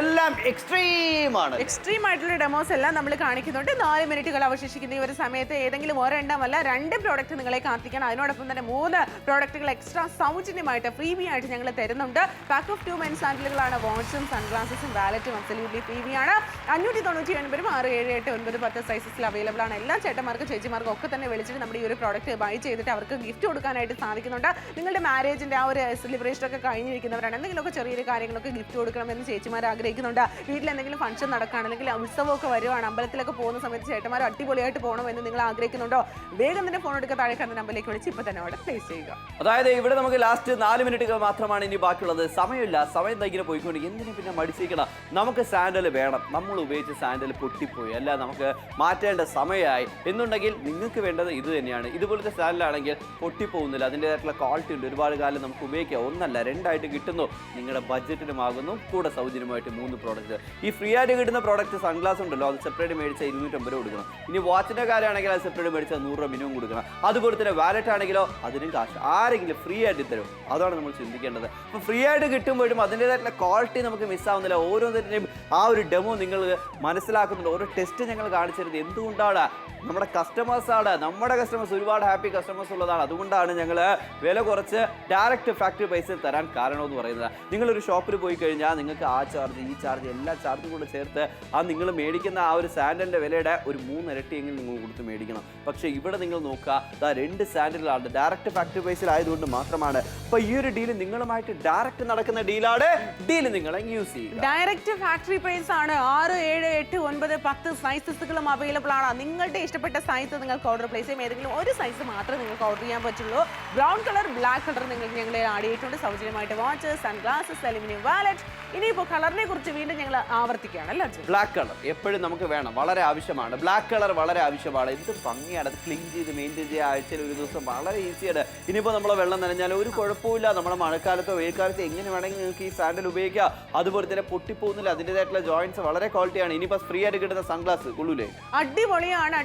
എല്ലാം എക്സ്ട്രീം ആയിട്ടുള്ള ഡെമോസ് എല്ലാം നമ്മൾ കാണിക്കുന്നുണ്ട്. 4 മിനിറ്റുകൾ അവശേഷിക്കുന്ന ഈ ഒരു സമയത്ത് ഏതെങ്കിലും ഒരെണ്ണമല്ല 2 പ്രോഡക്റ്റ് നിങ്ങളെ കാത്തിക്കണം. അതിനോടൊപ്പം തന്നെ 3 പ്രോഡക്റ്റുകൾ എക്സ്ട്രാ സൗജന്യമായിട്ട് ഫ്രീബി ആയിട്ട് ഞങ്ങൾ തരുന്നുണ്ട്. പാക്ക് ഓഫ് 2 മെൻ സാൻഡലുകളാണ്. വാച്ചും സൺഗ്ലാസസും വാലറ്റും അബ്സല്യൂട്ട്ലി ഫ്രീബി ആണ്. 599 6, 7, 8, 9, 10 സൈസസിൽ അവൈലബിൾ ആണ്. എല്ലാ ചേട്ടന്മാർക്കും ചേച്ചിമാർക്കും ഒക്കെ തന്നെ വിളിച്ചിട്ട് നമ്മുടെ ഈ ഒരു പ്രോഡക്റ്റ് ബൈ ചെയ്തിട്ട് അവർക്ക് ഗിഫ്റ്റ് കൊടുക്കാനായിട്ട് സാധിക്കുന്നുണ്ട്. നിങ്ങളുടെ മാരേജിന്റെ ആ ഒരു സെലിബ്രേഷൻ ഒക്കെ കഴിഞ്ഞിരിക്കുന്നവരാണ്, എന്തെങ്കിലുമൊക്കെ ചെറിയൊരു കാര്യങ്ങളൊക്കെ ഗിഫ്റ്റ് കൊടുക്കണമെന്ന് ചേച്ചിമാർ ആഗ്രഹിക്കുന്നുണ്ട്. വീട്ടിൽ എന്തെങ്കിലും ഫംഗ്ഷൻ നടക്കുകയാണ്, അല്ലെങ്കിൽ ഉത്സവമൊക്കെ വരുവാണ്, അമ്പലത്തിലൊക്കെ പോകുന്ന സമയത്ത് ചേട്ടന്മാർ അടിപൊളിയായിട്ട് പോകണമെന്ന് നിങ്ങൾ ആഗ്രഹിക്കുന്നുണ്ടോ? വേഗം തന്നെ ഫോൺ എടുക്കുക, താഴെ കാണുന്ന നമ്പറിലേക്ക് വിളിച്ച് ഇപ്പൊ തന്നെ അവിടെ പ്ലേസ് ചെയ്യുക. അതായത് ഇവിടെ നമുക്ക് ലാസ്റ്റ് 4 മിനിറ്റുകൾ മാത്രമാണ് ഇനി ബാക്കിയുള്ളത്. സമയമില്ല. സമയം ഇങ്ങനെ പോയിക്കൊണ്ടിരിക്കും. എന്തിനു പിന്നെ മടിച്ചിരിക്കണം? നമുക്ക് സാൻഡൽ വേണം. നമ്മൾ ഉപയോഗിച്ച് സാൻഡൽ പൊട്ടിപ്പോയി, അല്ല നമുക്ക് മാറ്റേണ്ട സമയമായി എന്നുണ്ടെങ്കിൽ നിങ്ങൾക്ക് വേണ്ടത് ഇത് തന്നെയാണ്. ഇതുപോലത്തെ സാൻഡലാണെങ്കിൽ പൊട്ടിപ്പോകുന്നില്ല, അതിൻ്റെതായിട്ടുള്ള ക്വാളിറ്റി ഉണ്ട്, ഒരുപാട് കാലം നമുക്ക് ഉപയോഗിക്കാം. 1 അല്ല 2 ആയിട്ട് കിട്ടുന്നു. നിങ്ങളുടെ ബഡ്ജറ്റിനുമാകുന്നു. കൂടെ സൗജന്യമായിട്ട് 3 പ്രോഡക്റ്റ്. ഈ ഫ്രീ ആയിട്ട് കിട്ടുന്ന പ്രോഡക്റ്റ് സൺഗ്ലാസ് ഉണ്ടല്ലോ, അത് സെപ്പറേറ്റ് മേടിച്ചാൽ 250 കൊടുക്കണം. ഇനി വാച്ചിന്റെ കാര്യമാണെങ്കിൽ അത് സെപ്പറേറ്റ് മേടിച്ചാൽ 100 രൂപ മിനിമം കൊടുക്കണം. അതുപോലെ തന്നെ വാലറ്റ് ആണെങ്കിലോ അതിനും കാശ് ആരെങ്കിലും ഫ്രീ ആയിട്ട് തരും. അതാണ് നമ്മൾ ചിന്തിക്കേണ്ടത്. അപ്പോൾ ഫ്രീ ആയിട്ട് കിട്ടുമ്പോഴും അതിൻ്റെതായിട്ടുള്ള ക്വാളിറ്റി നമുക്ക് മിസ്സാവുന്നില്ല. ഓരോന്നിൻ്റെയും ആ ഒരു ഡെമോ നിങ്ങൾ മനസ്സിലാക്കുന്നുണ്ട്. ഓരോ ടെസ്റ്റ് ഞങ്ങൾ കാണിച്ചിരുന്നത് എന്തുകൊണ്ടാണ്? നമ്മുടെ കസ്റ്റമേഴ്സാണ്. നമ്മുടെ കസ്റ്റമേഴ്സ് ഒരുപാട് ഹാപ്പി കസ്റ്റമേഴ്സ് ഉള്ളതാണ്. അതുകൊണ്ടാണ് ഞങ്ങൾ വില കുറച്ച് ഡയറക്റ്റ് ഫാക്ടറി പ്രൈസിൽ തരാൻ കാരണമെന്ന് പറയുന്നത്. നിങ്ങളൊരു ഷോപ്പിൽ പോയി കഴിഞ്ഞാൽ നിങ്ങൾക്ക് ആ ചാർജ് ഈ ചാർജ് എല്ലാ ചാർജും കൂടെ ചേർത്ത് ആ നിങ്ങൾ മേടിക്കുന്ന ആ ഒരു സാൻഡലിൻ്റെ വിലയുടെ ഒരു 3 ഇരട്ടിയെങ്കിലും നിങ്ങൾ കൊടുത്ത് മേടിക്കണം. പക്ഷേ ഇവിടെ നിങ്ങൾ നോക്കുക, 2 സാൻഡലുകളാണ് ഡയറക്റ്റ് ഫാക്ടറി പ്രൈസിലായതുകൊണ്ട് മാത്രമാണ്. അപ്പോൾ ഈ ഒരു ഡീൽ നിങ്ങളുമായിട്ട് ഡയറക്റ്റ് നടക്കുന്ന ഡീലാണ്. ഡീൽ നിങ്ങൾ യൂസ് ചെയ്യുക. ഡയറക്റ്റ് ഫാക്ടറി പ്രൈസ് ആണ്. 6, 7, 8, 9, 10 സൈസസുകളും അവൈലബിൾ ആണ്. നിങ്ങളുടെ ഇഷ്ടപ്പെട്ട സൈസ് നിങ്ങൾക്ക് ഓർഡർ പ്ലേസ് ചെയ്യും. ഏതെങ്കിലും ഒരു സൈസ് മാത്രമേ നിങ്ങൾക്ക് ഓർഡർ ചെയ്യാൻ പറ്റുള്ളൂ. ബ്രൗൺ കളർ, ബ്ലാക്ക് കളർ നിങ്ങൾക്ക് ഞങ്ങൾ ആഡ് ചെയ്തിട്ടുണ്ട്. സൗജന്യമായിട്ട് വാച്ച്, സൺഗ്ലാസസ്, അലുമിനിയം വാലറ്റ്. ഇനിയിപ്പോൾ കളറിനെ കുറിച്ച് വീണ്ടും ഞങ്ങൾ ആവർത്തിക്കുകയാണ് അല്ലേ? ബ്ലാക്ക് കളർ എപ്പോഴും നമുക്ക് വേണം, വളരെ ആവശ്യമാണ്. ബ്ലാക്ക് കളർ വളരെ ആവശ്യമാണ്. എന്ത് ഭംഗിയാണ് അത് ക്ലീൻ ചെയ്ത് മെയിൻറ്റെയിൻ ചെയ്യുക. ആഴ്ചയിൽ ഒരു ദിവസം വളരെ ഈസിയാണ്. ഇനിയിപ്പോൾ നമ്മൾ വെള്ളം നനഞ്ഞാൽ ഒരു കുഴപ്പമില്ല. നമ്മുടെ മഴക്കാലത്തോ വെയിൽക്കാലത്തോ എങ്ങനെ വേണമെങ്കിൽ നിങ്ങൾക്ക് ഈ സാൻഡൽ ഉപയോഗിക്കാം. അതുപോലെ തന്നെ പൊട്ടിപ്പോകുന്നില്ല. അതിൻ്റെതായിട്ടുള്ള ജോയിന്റ്സ് വളരെ ക്വാളിറ്റിയാണ്. ഇനിയിപ്പോൾ ഫ്രീ ആയിട്ട് കിട്ടുന്ന സൺഗ്ലാസ് കൊള്ളൂലേ? അടിപൊളിയാണ്.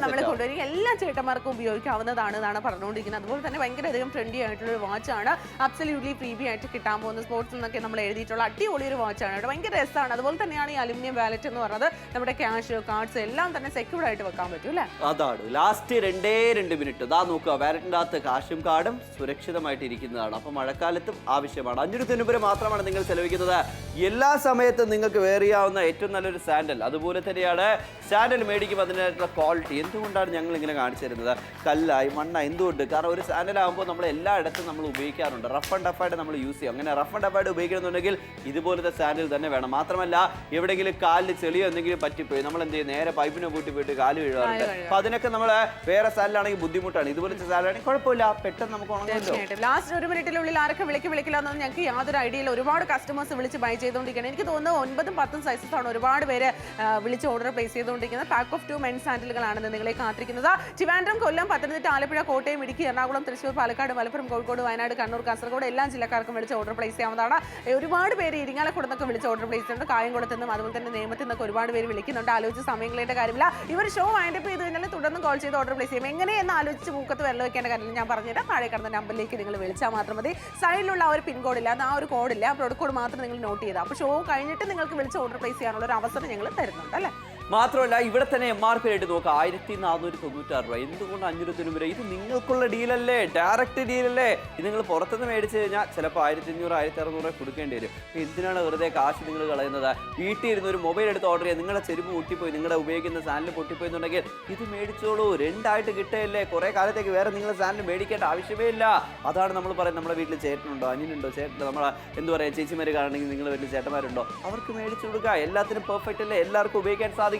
നമ്മൾ കൊണ്ടുവരും. എല്ലാ ചേട്ടന്മാർക്കും ഉപയോഗിക്കാവുന്നതാണ് എന്നാണ് പറഞ്ഞുകൊണ്ടിരിക്കുന്നത്. അതുപോലെ തന്നെ ഭയങ്കരധികം ട്രെൻഡി ആയിട്ടുള്ള ഒരു വാച്ചാണ്. അബ്സല്യൂട്ട്ലി ഫ്രീബി ആയിട്ട് കിട്ടാൻ പോകുന്ന സ്പോർട്സ് എന്നൊക്കെ നമ്മൾ എഴുതിയിട്ടുള്ള അടിപൊളി ഒരു വാച്ചാണ്. അവിടെ ഭയങ്കര രസമാണ്. അതുപോലെ തന്നെയാണ് ഈ അലുമിനിയം വാലറ്റ് എന്ന് പറയുന്നത്. നമ്മുടെ ക്യാഷ്, കാർഡ്സ് എല്ലാം തന്നെ സെക്യൂർഡ് ആയിട്ട് വെക്കാൻ പറ്റും അല്ലേ? അതാണ് ലാസ്റ്റ് 2 മിനിറ്റ്. ഇതാ നോക്കുക, വാലറ്റിൻ്റെ അകത്ത് കാശും കാർഡും സുരക്ഷിതമായിട്ട് ഇരിക്കുന്നതാണ്. അപ്പോൾ മഴക്കാലത്തും ആവശ്യമാണ്. 500 മാത്രമാണ് നിങ്ങൾ ചെലവഴിക്കുന്നത്. എല്ലാ സമയത്തും നിങ്ങൾക്ക് വെയർ ചെയ്യാവുന്ന ഏറ്റവും നല്ലൊരു സാൻഡൽ. അതുപോലെ തന്നെയാണ് സാൻഡൽ മേടിക്കുമ്പോൾ അതിനായിട്ടുള്ള ക്വാളിറ്റി. എന്തുകൊണ്ടാണ് ഞങ്ങൾ ഇങ്ങനെ കാണിച്ചു തരുന്നത്? കല്ലായി മണ്ണായി എന്തുകൊണ്ട്? കാരണം ഒരു സാൻഡൽ ആകുമ്പോൾ നമ്മൾ എല്ലായിടത്തും നമ്മൾ ഉപയോഗിക്കാറുണ്ട്. റഫ് ആൻഡ് ടഫായിട്ട് നമ്മൾ യൂസ് ചെയ്യും. അങ്ങനെ റഫ് ആൻഡ് ടഫായിട്ട് ഉപയോഗിക്കണമെന്നുണ്ടെങ്കിൽ ഇതുപോലത്തെ സാൻഡൽ തന്നെ വേണം. മാത്രമല്ല എവിടെയെങ്കിലും കാലിൽ ചെളിയോ എന്തെങ്കിലും പറ്റിപ്പോയി നമ്മൾ എന്ത് ചെയ്യും? നേരെ പൈപ്പിനെ പൂട്ടി പോയിട്ട് കാല് വീഴാറുണ്ട്. അപ്പോൾ അതിനൊക്കെ നമ്മൾ വേറെ സാൻഡലാണെങ്കിൽ ബുദ്ധിമുട്ടാണ്. ഇതുപോലത്തെ സാൻഡലാണെങ്കിൽ കുഴപ്പമില്ല, പെട്ടെന്ന് നമുക്ക് ഉണങ്ങുമല്ലോ. ലാസ്റ്റ് 1 മിനിറ്റിനുള്ളിൽ ആരൊക്കെ വിളിക്കില്ല എന്നൊന്നും ഞങ്ങൾക്ക് യാതൊരു ഐഡിയയില്ല. ഒരുപാട് കസ്റ്റമേഴ്സ് വിളിച്ച് ബൈ ചെയ്തുകൊണ്ടിരിക്കുകയാണ്. എനിക്ക് തോന്നുന്നു 9, 10 സൈസസ് ആണ് ഒരുപാട് പേര് വിളിച്ച് ഓർഡർ പ്ലേസ് ചെയ്തുകൊണ്ടിരിക്കുന്നത്. പാക്ക് ഓഫ് 2 മെൻ സാൻഡലുകളാണ് നിങ്ങളെ കാത്തിരിക്കുന്നത്. ട്രിവാൻഡ്രം, കൊല്ലം, പത്തനംതിട്ട, ആലപ്പുഴ, കോട്ടയം, ഇടുക്കി, എറണാകുളം, തൃശ്ശൂർ, പാലക്കാട്, മലപ്പുറം, കോഴിക്കോട്, വയനാട്, കണ്ണൂർ, കാസർഗോഡ് എല്ലാ ജില്ലക്കാർക്കും വിളിച്ച് ഓർഡർ പ്ലേസ് ചെയ്യാവുന്നതാണ്. ഒരുപാട് പേര് ഇരിങ്ങാലക്കുട നിന്നൊക്കെ വിളിച്ച് ഓർഡർ പ്ലേസ് ചെയ്യുന്നുണ്ട്. കായംകുളത്ത് നിന്നും അതുപോലെ തന്നെ നേമത്തിൽ നിന്നൊക്കെ ഒരുപാട് പേര് വിളിക്കുന്നുണ്ട്. ആലോചിച്ച് സമയങ്ങളുടെ കാര്യമില്ല. ഇവർ ഷോ വൈൻഡപ്പ് ചെയ്ത് കഴിഞ്ഞാൽ തുടർന്ന് കോൾ ചെയ്ത് ഓർഡർ പ്ലേസ് ചെയ്യും. എങ്ങനെയെന്ന് ആലോചിച്ച് മൂക്കത്ത് വെള്ളം വെക്കേണ്ട കാര്യമില്ല. ഞാൻ പറഞ്ഞുതരാം. താഴെ കിടന്ന നമ്പറിലേക്ക് നിങ്ങൾ വിളിച്ചാൽ മാത്രം മതി. സൈഡിലുള്ള ആ ഒരു പിൻ കോഡില്ല, ആ ഒരു കോഡില്ല, ആ പ്രോഡക്റ്റ് കോഡ് മാത്രം നിങ്ങൾ നോട്ട് ചെയ്താൽ അപ്പോൾ ഷോ കഴിഞ്ഞിട്ട് നിങ്ങൾക്ക് വിളിച്ച് ഓർഡർ പ്ലേസ് ചെയ്യാനുള്ള ഒരു അവസരം ഞങ്ങൾ തരുന്നുണ്ട് അല്ലേ? മാത്രമല്ല ഇവിടെ തന്നെ MRP ആയിട്ട് നോക്കുക 1496 രൂപ. എന്തുകൊണ്ട് 500 രൂപ? ഇത് നിങ്ങൾക്കുള്ള ഡീലല്ലേ, ഡയറക്റ്റ് ഡീലല്ലേ. ഇത് നിങ്ങൾ പുറത്തുനിന്ന് മേടിച്ചു കഴിഞ്ഞാൽ ചിലപ്പോൾ 1500 1600 കൊടുക്കേണ്ടി വരും. അപ്പോൾ എന്തിനാണ് വെറുതെ കാശ് നിങ്ങൾ കളയുന്നത്? വീട്ടിൽ ഇരുന്ന് ഒരു മൊബൈൽ എടുത്ത് ഓർഡർ ചെയ്യുക, നിങ്ങളുടെ ചെരുപ്പ് പൊട്ടിപ്പോയി, നിങ്ങളുടെ ഉപയോഗിക്കുന്ന സാധനം പൊട്ടിപ്പോയി എന്നുണ്ടെങ്കിൽ ഇത് മേടിച്ചോളൂ. 2 ആയിട്ട് കിട്ടുകയല്ലേ. കുറേ കാലത്തേക്ക് വേറെ നിങ്ങളുടെ സാധനം മേടിക്കേണ്ട ആവശ്യമേ ഇല്ല. അതാണ് നമ്മൾ പറയുന്നത്. നമ്മുടെ വീട്ടിൽ ചേട്ടനുണ്ടോ, അനിയനുണ്ടോ, ചേട്ടൻ നമ്മളെ എന്താ പറയുക, ചേച്ചിമാർ കാണണമെങ്കിൽ നിങ്ങളുടെ വീട്ടിൽ ചേട്ടന്മാരുണ്ടോ, അവർക്ക് മേടിച്ചു കൊടുക്കുക. എല്ലാത്തിനും പെർഫെക്റ്റ് അല്ലേ, എല്ലാവർക്കും ഉപയോഗിക്കാൻ സാധിക്കുന്നു.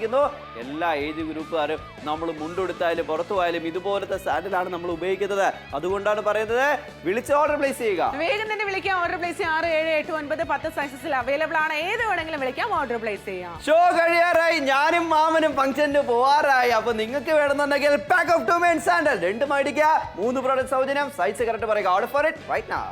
എല്ലാ ഏജ് ഗ്രൂപ്പുകാരും നമ്മൾ മുണ്ടെടുത്തായാലും പുറത്തു പോയാലും ഇതുപോലത്തെ സാൻഡലാണ് നമ്മൾ ഉപയോഗിക്കുന്നത്. അതുകൊണ്ടാണ് പറയുന്നത് വിളിച്ച് ഓർഡർ പ്ലേസ് ചെയ്യുക. വേഗം തന്നെ വിളിക്കാം, ഓർഡർ പ്ലേസ് ചെയ്യാം. 6, 7, 8, 9, 10 സൈസസിൽ അവൈലബിൾ ആണ്. ഏത് വേണമെങ്കിലും വിളിക്കാം, ഓർഡർ പ്ലേസ് ചെയ്യാം. ഷോ കഴിയാറായി, ഞാനും മാമനും ഫംഗ്ഷന് പോവാറായി. അപ്പൊ നിങ്ങൾക്ക് വേണമെന്നുണ്ടെങ്കിൽ പാക്ക് ഓഫ് 2 മെൻ സാൻഡൽ 2 മേടിക്കുക, 3 പ്രോഡക്റ്റ് സൗജന്യം. സൈസ് കറക്റ്റ് പറയുക. Order for it right now.